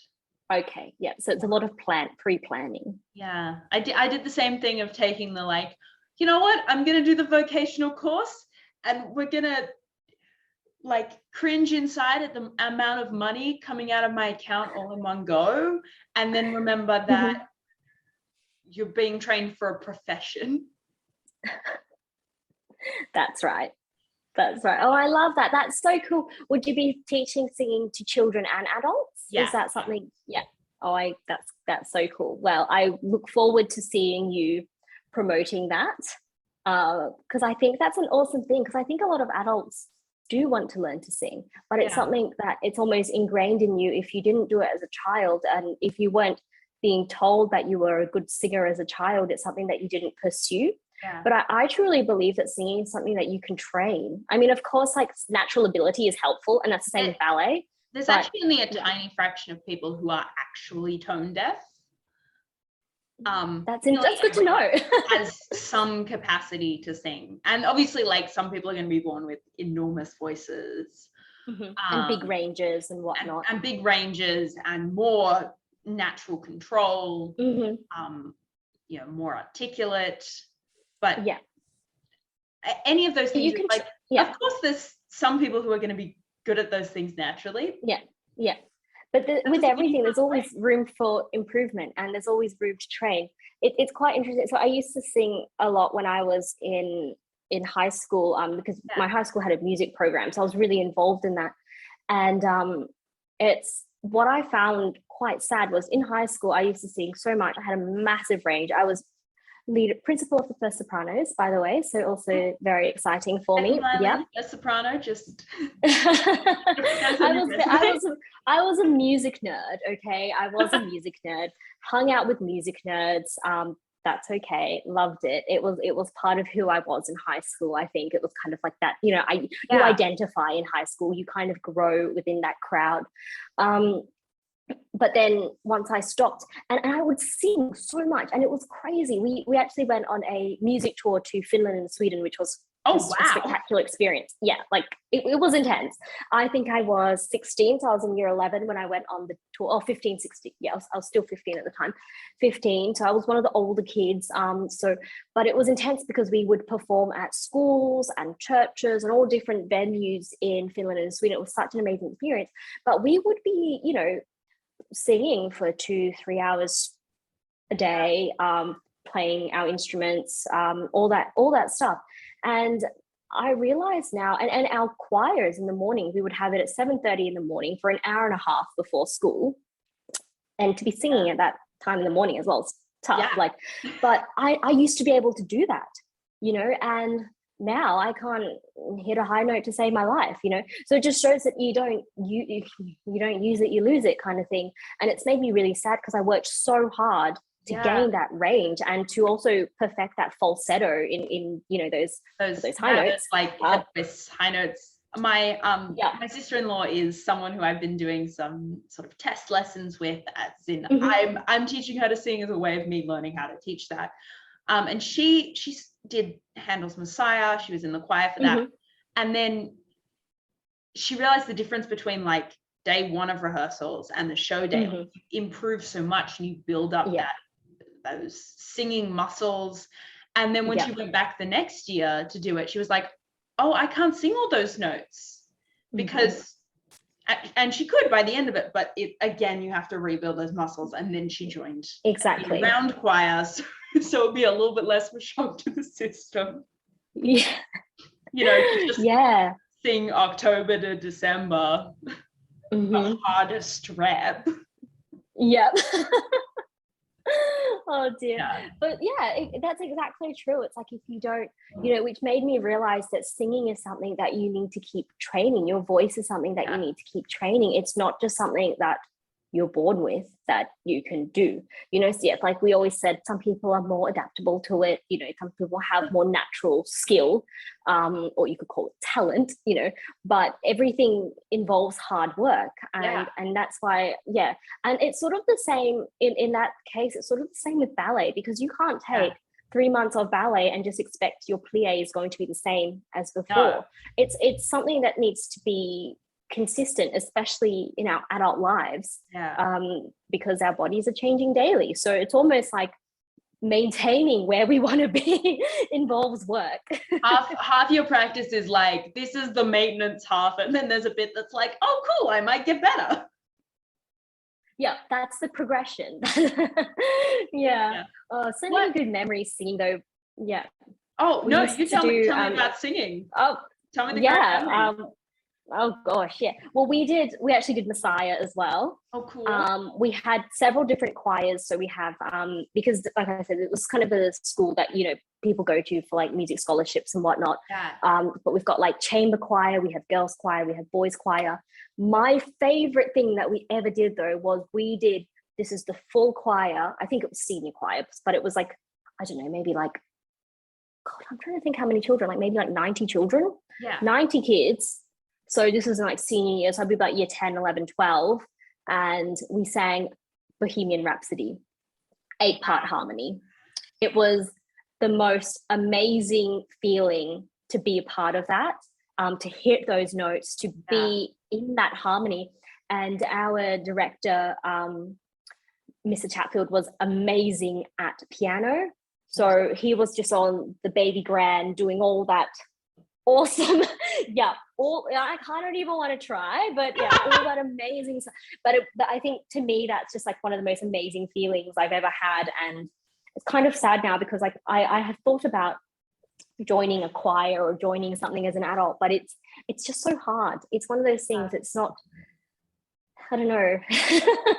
Okay, yeah. So it's a lot of pre-planning. Yeah, I did the same thing of taking the like, you know what? I'm gonna do the vocational course, and we're gonna like cringe inside at the amount of money coming out of my account all in one go, and then remember that you're being trained for a profession. That's right. Oh, I love that. That's so cool. Would you be teaching singing to children and adults? Yeah. Is that something? Yeah. Oh, that's so cool. Well, I look forward to seeing you promoting that, because I think that's an awesome thing, because I think a lot of adults do want to learn to sing, but it's something that it's almost ingrained in you if you didn't do it as a child, and if you weren't being told that you were a good singer as a child, it's something that you didn't pursue. Yeah. But I truly believe that singing is something that you can train. I mean, of course, like natural ability is helpful, and that's the same with ballet. There's actually only a tiny fraction of people who are actually tone deaf. That's good to know. Has some capacity to sing, and obviously, like some people are going to be born with enormous voices, and big ranges and whatnot, and big ranges and more natural control. More articulate. But any of those things, you can, of course, there's some people who are going to be good at those things naturally. Yeah. But with everything, there's always room for improvement, and there's always room to train. It's quite interesting. So I used to sing a lot when I was in high school, because my high school had a music program, so I was really involved in that. And it's what I found quite sad was in high school, I used to sing so much. I had a massive range. I was principal of the First Sopranos, by the way, so also very exciting for me. Yeah, a soprano. Just I was a music nerd. Okay, I was a music nerd. Hung out with music nerds. That's okay. Loved it. It was part of who I was in high school. I think it was kind of like that. You identify in high school. You kind of grow within that crowd. But then once I stopped, and I would sing so much, and it was crazy. We actually went on a music tour to Finland and Sweden, which was a spectacular experience. Yeah, like it was intense. I think I was 16, so I was in year 11 when I went on the tour, or 15, 16. Yeah, I was still 15 at the time, 15. So I was one of the older kids. But it was intense because we would perform at schools and churches and all different venues in Finland and Sweden. It was such an amazing experience. But we would be, singing for 2-3 hours a day, playing our instruments, all that stuff. And I realize now, and our choirs in the morning, we would have it at 7:30 in the morning for an hour and a half before school, and to be singing at that time in the morning as well, it's tough. But I used to be able to do that, and now I can't hit a high note to save my life, you know. So it just shows that you don't use it, you lose it, kind of thing. And it's made me really sad because I worked so hard to gain that range and to also perfect that falsetto in you know those high notes, like headless high notes. My my sister-in-law is someone who I've been doing some sort of test lessons with, as in I'm teaching her to sing as a way of me learning how to teach that. And she did Handel's Messiah. She was in the choir for that. And then she realized the difference between like day one of rehearsals and the show day. Like, you improve so much and you build up those singing muscles. And then when she went back the next year to do it, she was like, oh, I can't sing all those notes, because and she could by the end of it, but again, you have to rebuild those muscles. And then she joined the round choir, so it'd be a little bit less of a shock to the system. You know, to just sing October to December, the hardest rep. Oh dear. But that's exactly true. It's like, if you don't, you know, which made me realize that singing is something that you need to keep training. Your voice is something that you need to keep training. It's not just something that you're born with that you can do, you know. So it's like we always said, some people are more adaptable to it, you know, some people have more natural skill, or you could call it talent, you know, but everything involves hard work. And that's why, and it's sort of the same in that case, it's sort of the same with ballet, because you can't take 3 months of ballet and just expect your plie is going to be the same as before. It's something that needs to be consistent, especially in our adult lives, because our bodies are changing daily. So it's almost like maintaining where we want to be involves work. half your practice is like, this is the maintenance half, and then there's a bit that's like, oh cool, I might get better. That's the progression. So many good memories singing though. You tell me about singing. Tell me the oh gosh, well, we actually did Messiah as well. Oh cool. We had several different choirs, so we have because like I said, it was kind of a school that, you know, people go to for like music scholarships and whatnot. But we've got like chamber choir, we have girls choir, we have boys choir. My favorite thing that we ever did though was this is the full choir. I think it was senior choir, but it was like, I don't know, maybe like, God, I'm trying to think how many children, like maybe like 90 children, 90 kids. So this was in like senior year, so I'd be about year 10, 11, 12. And we sang Bohemian Rhapsody, 8-part harmony. It was the most amazing feeling to be a part of that, to hit those notes, to be in that harmony. And our director, Mr. Chatfield, was amazing at piano. So he was just on the baby grand doing all that awesome I don't even want to try, but all that amazing stuff. But I think to me that's just like one of the most amazing feelings I've ever had. And it's kind of sad now because like I have thought about joining a choir or joining something as an adult, but it's just so hard. It's one of those things, it's not, I don't know.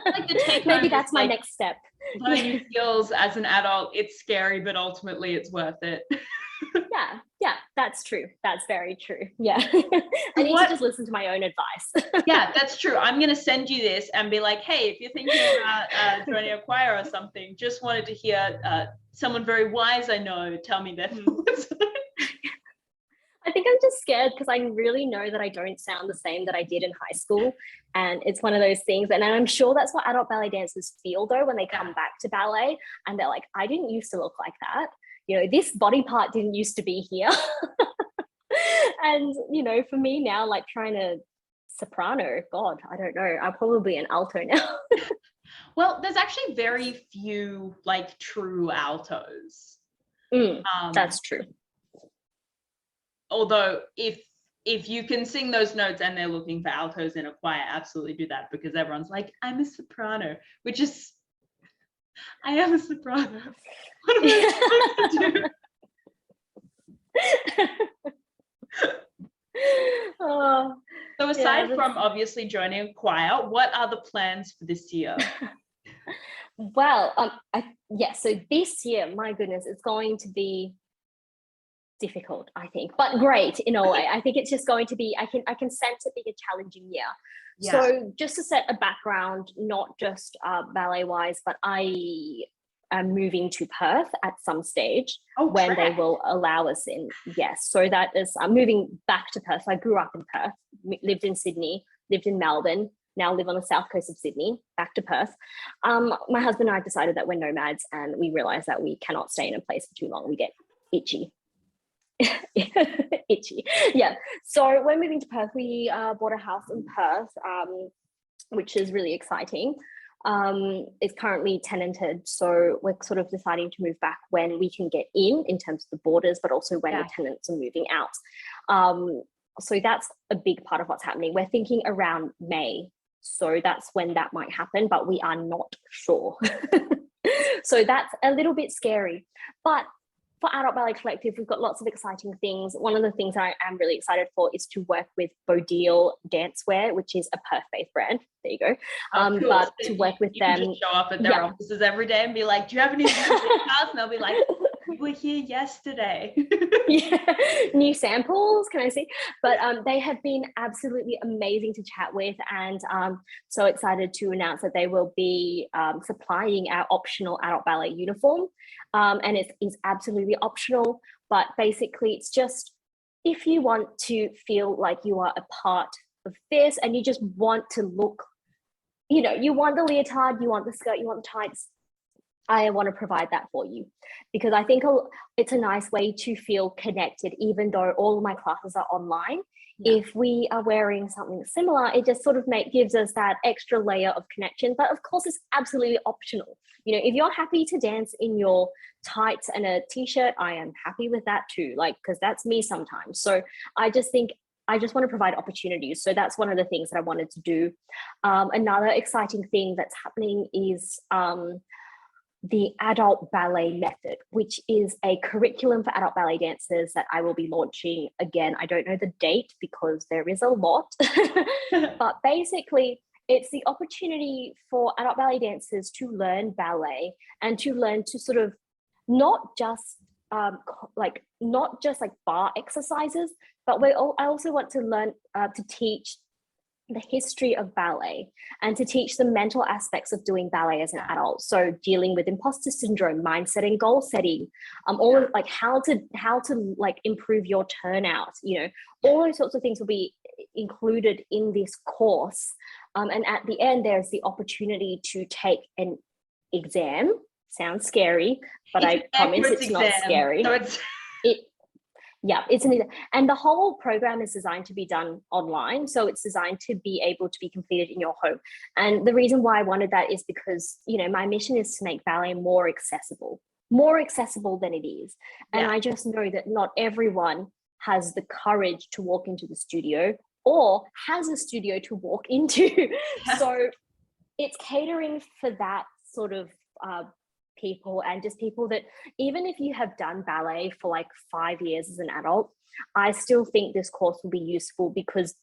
Like maybe that's my next step. Learn new skills as an adult. It's scary, but ultimately it's worth it. That's true. That's very true. I need to just listen to my own advice. That's true. I'm going to send you this and be like, hey, if you're thinking about joining a choir or something, just wanted to hear someone very wise I know tell me their thoughts. I think I'm just scared because I really know that I don't sound the same that I did in high school. And it's one of those things. And I'm sure that's what adult ballet dancers feel though, when they come back to ballet and they're like, I didn't used to look like that. You know, this body part didn't used to be here. And, you know, for me now, like trying to soprano, God, I don't know. I'll probably be an alto now. Well, there's actually very few like true altos. That's true. Although if you can sing those notes and they're looking for altos in a choir, absolutely do that, because everyone's like, I'm a soprano, which is, I am a soprano. What am I supposed to do? So aside from obviously joining a choir, what are the plans for this year? Well, so this year, my goodness, it's going to be difficult, I think, but great in a way. I think it's just going to be, I can sense it being a challenging year. Yeah. So just to set a background, not just ballet wise, but I am moving to Perth at some stage when they will allow us in. Yes. So that is, I'm moving back to Perth. So I grew up in Perth, lived in Sydney, lived in Melbourne, now live on the south coast of Sydney, back to Perth. My husband and I decided that we're nomads, and we realized that we cannot stay in a place for too long. We get itchy. Itchy. Yeah. So we're moving to Perth. We bought a house in Perth, which is really exciting. It's currently tenanted, so we're sort of deciding to move back when we can get in terms of the borders, but also when the tenants are moving out. So that's a big part of what's happening. We're thinking around May. So that's when that might happen, but we are not sure. So that's a little bit scary. But for Adult Ballet Collective, we've got lots of exciting things. One of the things I am really excited for is to work with Bodil Dancewear, which is a Perth-based brand. There you go. Cool. But to work with them. Just show up at their offices every day and be like, do you have any class? And they'll be like, you were here yesterday. New samples, can I see? But they have been absolutely amazing to chat with, and so excited to announce that they will be supplying our optional adult ballet uniform, and it is absolutely optional, but basically it's just if you want to feel like you are a part of this and you just want to look, you want the leotard, you want the skirt, you want the tights, I want to provide that for you, because I think it's a nice way to feel connected, even though all of my classes are online. If we are wearing something similar, it just sort of gives us that extra layer of connection. But of course, it's absolutely optional. If you're happy to dance in your tights and a t-shirt, I am happy with that too, because that's me sometimes. So I just think I just want to provide opportunities. So that's one of the things that I wanted to do. Another exciting thing that's happening is the Adult Ballet Method, which is a curriculum for adult ballet dancers that I will be launching again. I don't know the date because there is a lot, but basically it's the opportunity for adult ballet dancers to learn ballet and to learn to sort of not just bar exercises, but I also want to learn to teach the history of ballet and to teach the mental aspects of doing ballet as an adult. So dealing with imposter syndrome, mindset and goal setting, all of how to improve your turnout, all those sorts of things will be included in this course. And at the end, there's the opportunity to take an exam. Sounds scary, but I promise it's not scary. So it's and the whole program is designed to be done online. So it's designed to be able to be completed in your home. And the reason why I wanted that is because, my mission is to make ballet more accessible than it is. And I just know that not everyone has the courage to walk into the studio or has a studio to walk into. So it's catering for that sort of people, and just people that even if you have done ballet for 5 years as an adult, I still think this course will be useful because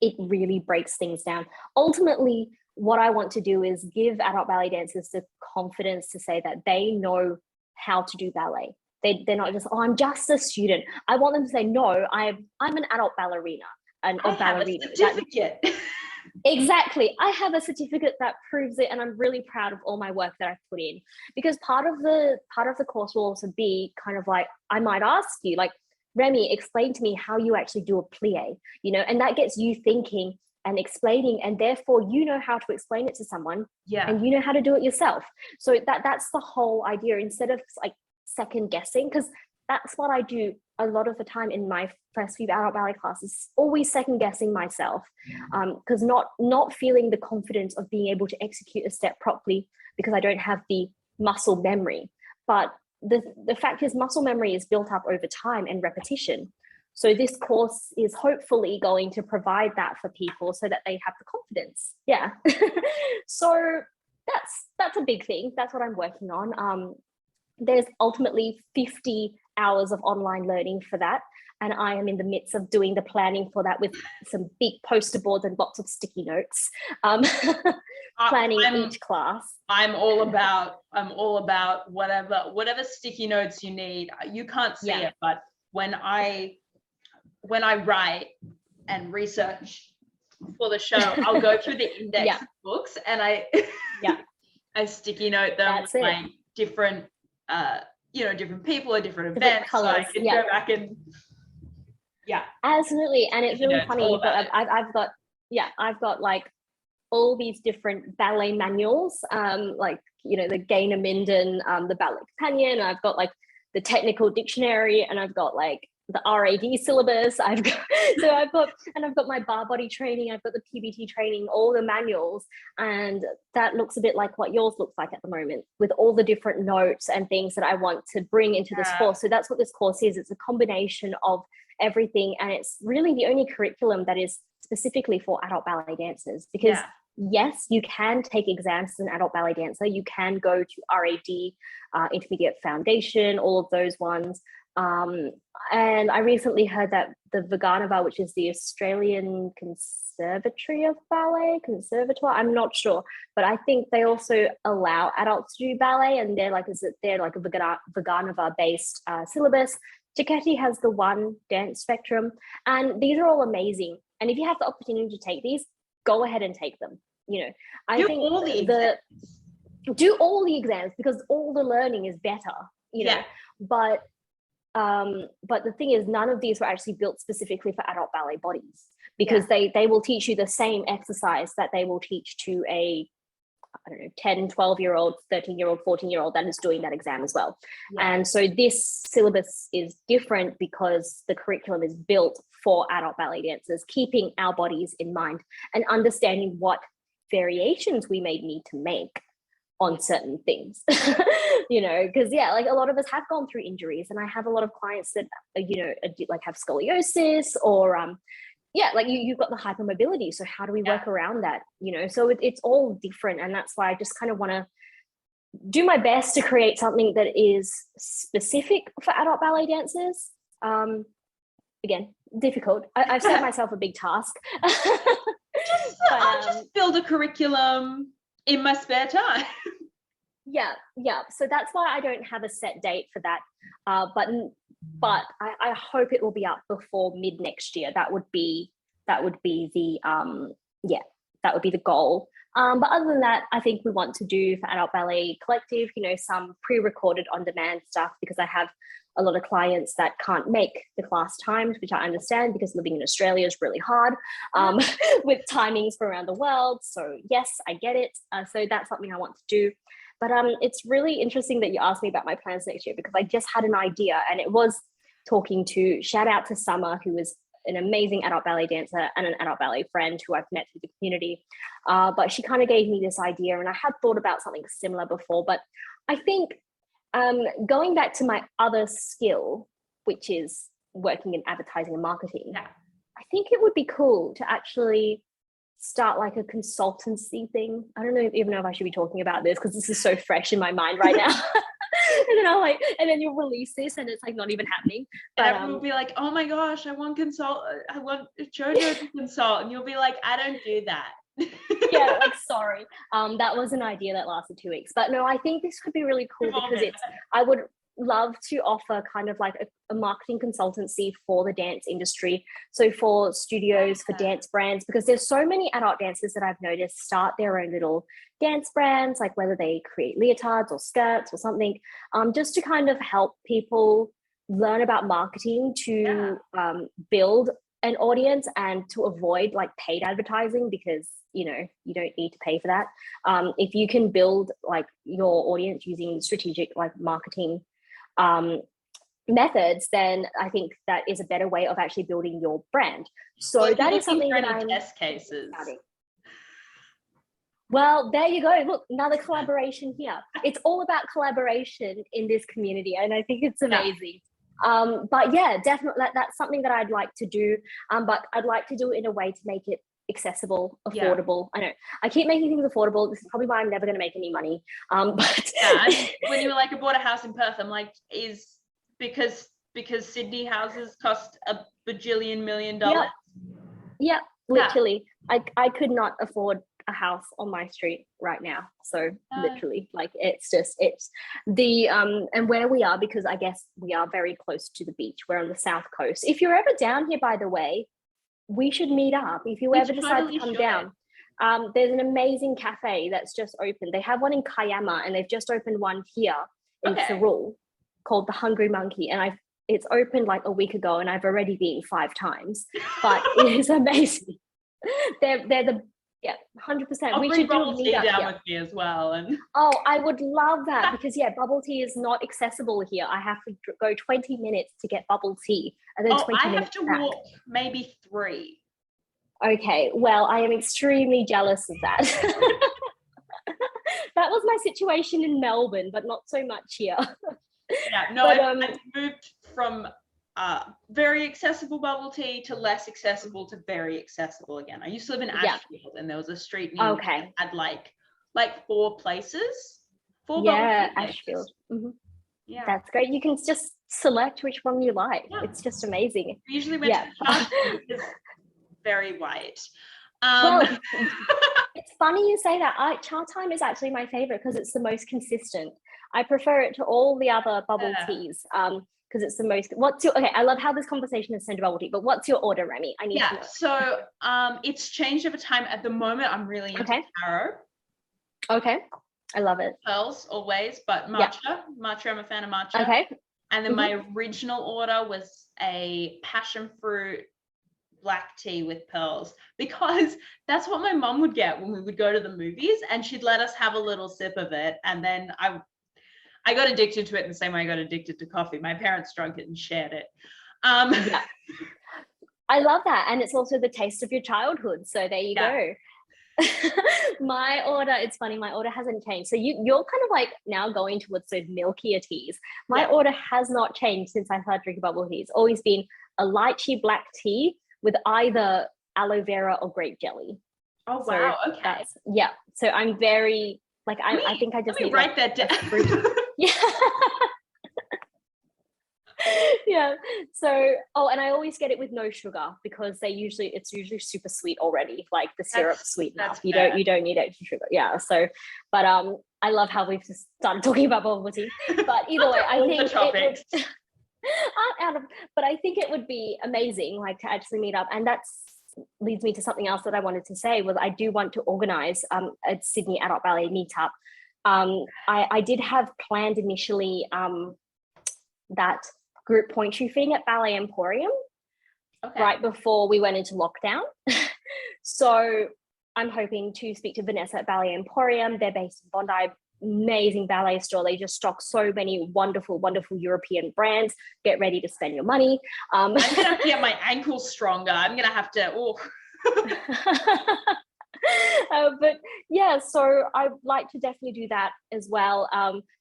it really breaks things down. Ultimately, what I want to do is give adult ballet dancers the confidence to say that they know how to do ballet. They're not just, I'm just a student. I want them to say, no, I'm an adult ballerina and a ballerina. Have a certificate. Exactly. I have a certificate that proves it, and I'm really proud of all my work that I've put in, because part of the course will also be kind of I might ask you, Remy, explain to me how you actually do a plie, and that gets you thinking and explaining, and therefore how to explain it to someone, and you know how to do it yourself. So that's the whole idea, instead of second guessing, because that's what I do a lot of the time in my first few adult ballet classes, always second guessing myself, because not feeling the confidence of being able to execute a step properly because I don't have the muscle memory. But the fact is, muscle memory is built up over time and repetition. So this course is hopefully going to provide that for people so that they have the confidence. Yeah. So that's a big thing. That's what I'm working on. There's ultimately 50 hours of online learning for that. And I am in the midst of doing the planning for that with some big poster boards and lots of sticky notes, planning each class. I'm all about whatever sticky notes you need. You can't see it, but when I write and research for the show, I'll go through the index books and I sticky note them with like different different people or different events, colors, so I can go back and absolutely. And it's really funny, but I've got like all these different ballet manuals, like the Gaynor Minden, the Ballet Companion. I've got like the technical dictionary, and I've got like the RAD syllabus. I've got my bar body training. I've got the PBT training, all the manuals, and that looks a bit like what yours looks like at the moment, with all the different notes and things that I want to bring into this course. So that's what this course is. It's a combination of everything, and it's really the only curriculum that is specifically for adult ballet dancers, because yes, you can take exams as an adult ballet dancer. You can go to RAD, Intermediate Foundation, all of those ones. And I recently heard that the Vaganova, which is the Australian Conservatory of Ballet, Conservatoire, I'm not sure, but I think they also allow adults to do ballet, and they're like a Vaganova based syllabus. Cecchetti has the One Dance Spectrum, and these are all amazing. And if you have the opportunity to take these, go ahead and take them. I think do all the exams, because all the learning is better, know. But the thing is, none of these were actually built specifically for adult ballet bodies, because they will teach you the same exercise that they will teach to a 10, 12-year-old, 13-year-old, 14-year-old that is doing that exam as well. And so this syllabus is different because the curriculum is built for adult ballet dancers, keeping our bodies in mind and understanding what variations we may need to make on certain things, because like a lot of us have gone through injuries, and I have a lot of clients that like have scoliosis, or like you've got the hypermobility. So how do we work around that? So it's all different, and that's why I just kind of want to do my best to create something that is specific for adult ballet dancers. Again, difficult. I've set myself a big task. I'll just build a curriculum in my spare time. So that's why I don't have a set date for that, but I hope it will be up before mid next year. That would be the that would be the goal. But other than that, I think we want to do for Adult Ballet Collective, some pre-recorded on-demand stuff, because I have a lot of clients that can't make the class times, which I understand, because living in Australia is really hard with timings from around the world. So yes, I get it. So that's something I want to do. But it's really interesting that you asked me about my plans next year, because I just had an idea, and it was talking to, shout out to Summer, who is an amazing adult ballet dancer and an adult ballet friend who I've met through the community. But she kind of gave me this idea, and I had thought about something similar before, but I think going back to my other skill, which is working in advertising and marketing, I think it would be cool to actually start like a consultancy thing. I don't even know if I should be talking about this, because this is so fresh in my mind right now. And then you'll release this and it's like not even happening. But everyone will be like, oh my gosh, I want Jojo to consult, and you'll be like, I don't do that. Sorry. That was an idea that lasted 2 weeks, but no, I think this could be really cool, because I would love to offer kind of like a marketing consultancy for the dance industry. So for studios, for dance brands, because there's so many adult dancers that I've noticed start their own little dance brands, like whether they create leotards or skirts or something, just to kind of help people learn about marketing to build an audience and to avoid like paid advertising, because you don't need to pay for that. If you can build like your audience using strategic like marketing methods, then I think that is a better way of actually building your brand. So that is something that I'm test cases. Well, there you go. Look, another collaboration here. It's all about collaboration in this community, and I think it's amazing. But yeah, definitely that's something that I'd like to do. But I'd like to do it in a way to make it accessible, affordable. I know I keep making things affordable. This is probably why I'm never going to make any money. But when you were like, I bought a house in Perth, I'm like, is because Sydney houses cost $1 bajillion million? Yeah, literally. I could not afford a house on my street right now. So literally, like it's the and where we are, because I guess we are very close to the beach. We're on the south coast. If you're ever down here, by the way, we should meet up. If you ever decide to come down, there's an amazing cafe that's just opened. They have one in Kiama, and they've just opened one here in Thurul called the Hungry Monkey, and it's opened like a week ago, and I've already been 5 times, but it is amazing. They're the 100%. We should do bubble tea down with me as well. And I would love that, because bubble tea is not accessible here. I have to go 20 minutes to get bubble tea, and then 20 minutes I have to walk maybe 3. Okay, well, I am extremely jealous of that. That was my situation in Melbourne, but not so much here. Yeah, no, I've moved from very accessible bubble tea to less accessible to very accessible again. I used to live in Ashfield, and there was a street near me that had like 4 places. 4 bubble tea places. Ashfield. Mm-hmm. Yeah, that's great. You can just select which one you like. Yeah. It's just amazing. We usually went to the Ashfield, because very white. Well, it's funny you say that. Cha Time is actually my favorite because it's the most consistent. I prefer it to all the other bubble teas because it's the most. I love how this conversation is centered bubble tea, but what's your order, Remy? I need to know. So it's changed over time. At the moment, I'm really into taro. Okay, I love it. Pearls always, but matcha. I'm a fan of matcha. Okay. And then my original order was a passion fruit black tea with pearls, because that's what my mum would get when we would go to the movies, and she'd let us have a little sip of it, and then I got addicted to it in the same way I got addicted to coffee. My parents drank it and shared it. I love that, and it's also the taste of your childhood, so there you go. My order, it's funny, my order hasn't changed. So you're kind of like now going towards those milkier teas. My order has not changed since I started drinking bubble tea. It's always been a lychee black tea with either aloe vera or grape jelly. Oh, wow. Okay. So I'm very, like, I think I just need to write that down. Yeah. So, and I always get it with no sugar, because it's usually super sweet already, like the syrup's sweet enough. You don't need extra sugar. Yeah. So, but I love how we've just started talking about bubble tea. But either way, I think but I think it would be amazing, like, to actually meet up. And that's leads me to something else that I wanted to say, was I do want to organize a Sydney Adult Ballet meetup. I did have planned initially that group poetry thing at Ballet Emporium right before we went into lockdown. So I'm hoping to speak to Vanessa at Ballet Emporium. They're based in Bondi. Amazing ballet store. They just stock so many wonderful European brands. Get ready to spend your money. I'm gonna have to get my ankles stronger. I'm gonna have to but yeah, so I'd like to definitely do that as well.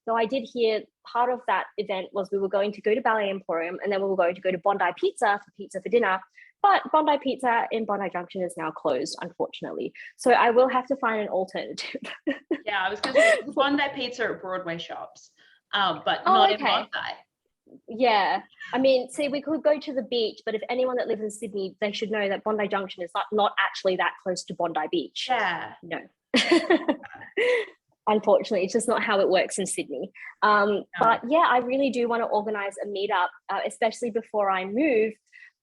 Though I did hear part of that event was we were going to go to Ballet Emporium, and then we were going to go to Bondi Pizza for dinner. But Bondi Pizza in Bondi Junction is now closed, unfortunately. So I will have to find an alternative. Yeah, I was going to say Bondi Pizza at Broadway shops, but not in Bondi. Yeah. I mean, see, we could go to the beach, but if anyone that lives in Sydney, they should know that Bondi Junction is not actually that close to Bondi Beach. Yeah. No. Unfortunately, it's just not how it works in Sydney. But yeah, I really do want to organize a meetup, especially before I move,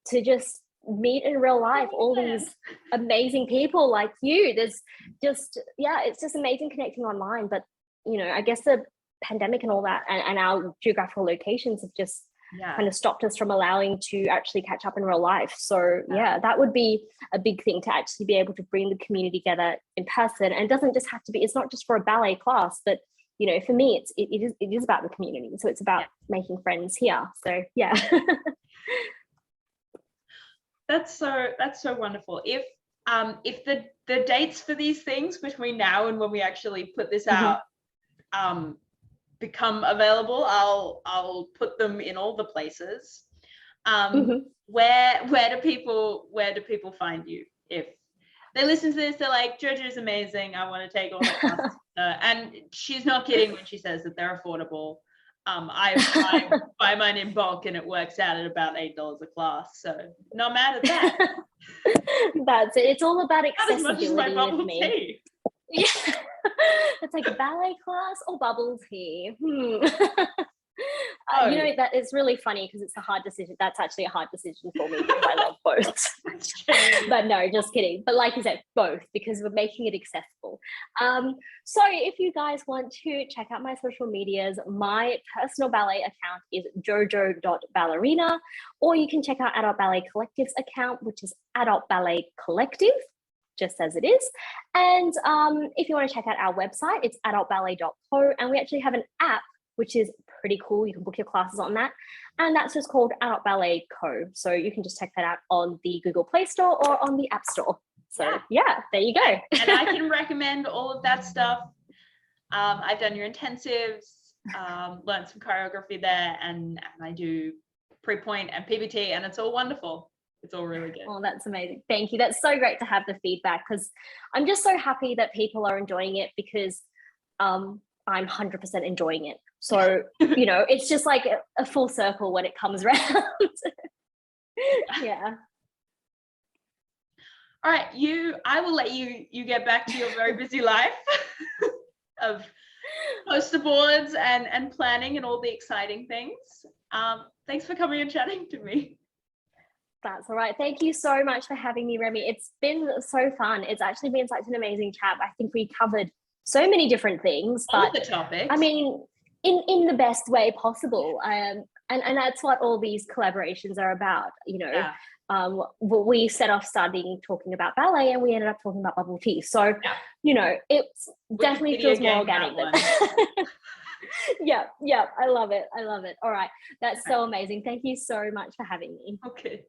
to just meet in real life all these amazing people like you. There's just it's just amazing connecting online, but I guess the pandemic and all that and our geographical locations have just kind of stopped us from allowing to actually catch up in real life. So that would be a big thing, to actually be able to bring the community together in person. And it doesn't just have to be, it's not just for a ballet class, but for me it is about the community. So it's about making friends here. So That's so wonderful. If the dates for these things between now and when we actually put this out become available, I'll put them in all the places. Where do people find you? If they listen to this, they're like, Jojo's amazing, I want to take all the classes. And she's not kidding when she says that they're affordable. I buy mine in bulk and it works out at about $8 a class. So not mad at that. That's it. It's all about Not as much as my accessibility bubble with me. tea. Yeah. It's like a ballet class or bubble tea. Oh. You know, that is really funny because it's a hard decision. That's actually a hard decision for me because I love both. But no, just kidding. But like you said, both, because we're making it accessible. So if you guys want to check out my social medias, my personal ballet account is jojo.ballerina, or you can check out Adult Ballet Collective's account, which is Adult Ballet Collective, just as it is. And if you want to check out our website, it's adultballet.co, and we actually have an app which is pretty cool. You can book your classes on that, and that's just called Adult Ballet Co. So you can just check that out on the Google Play Store or on the App Store. So yeah, there you go. And I can recommend all of that stuff. I've done your intensives, learned some choreography there, and I do pre-point and PBT, and it's all wonderful. It's all really good. Oh, that's amazing. Thank you. That's so great to have the feedback, because I'm just so happy that people are enjoying it, because I'm 100% enjoying it. So, you know, it's just like a full circle when it comes around. Yeah. All right, I will let you get back to your very busy life of poster boards and planning and all the exciting things. Thanks for coming and chatting to me. That's all right. Thank you so much for having me, Remy. It's been so fun. It's actually been such an amazing chat. I think we covered so many different things, All but the topics. I mean, in the best way possible. And that's what all these collaborations are about, you know. Yeah. We set off talking about ballet, and we ended up talking about bubble tea. So, you know, it definitely feels more organic. Yeah, I love it. All right. That's so amazing. Thank you so much for having me. Okay.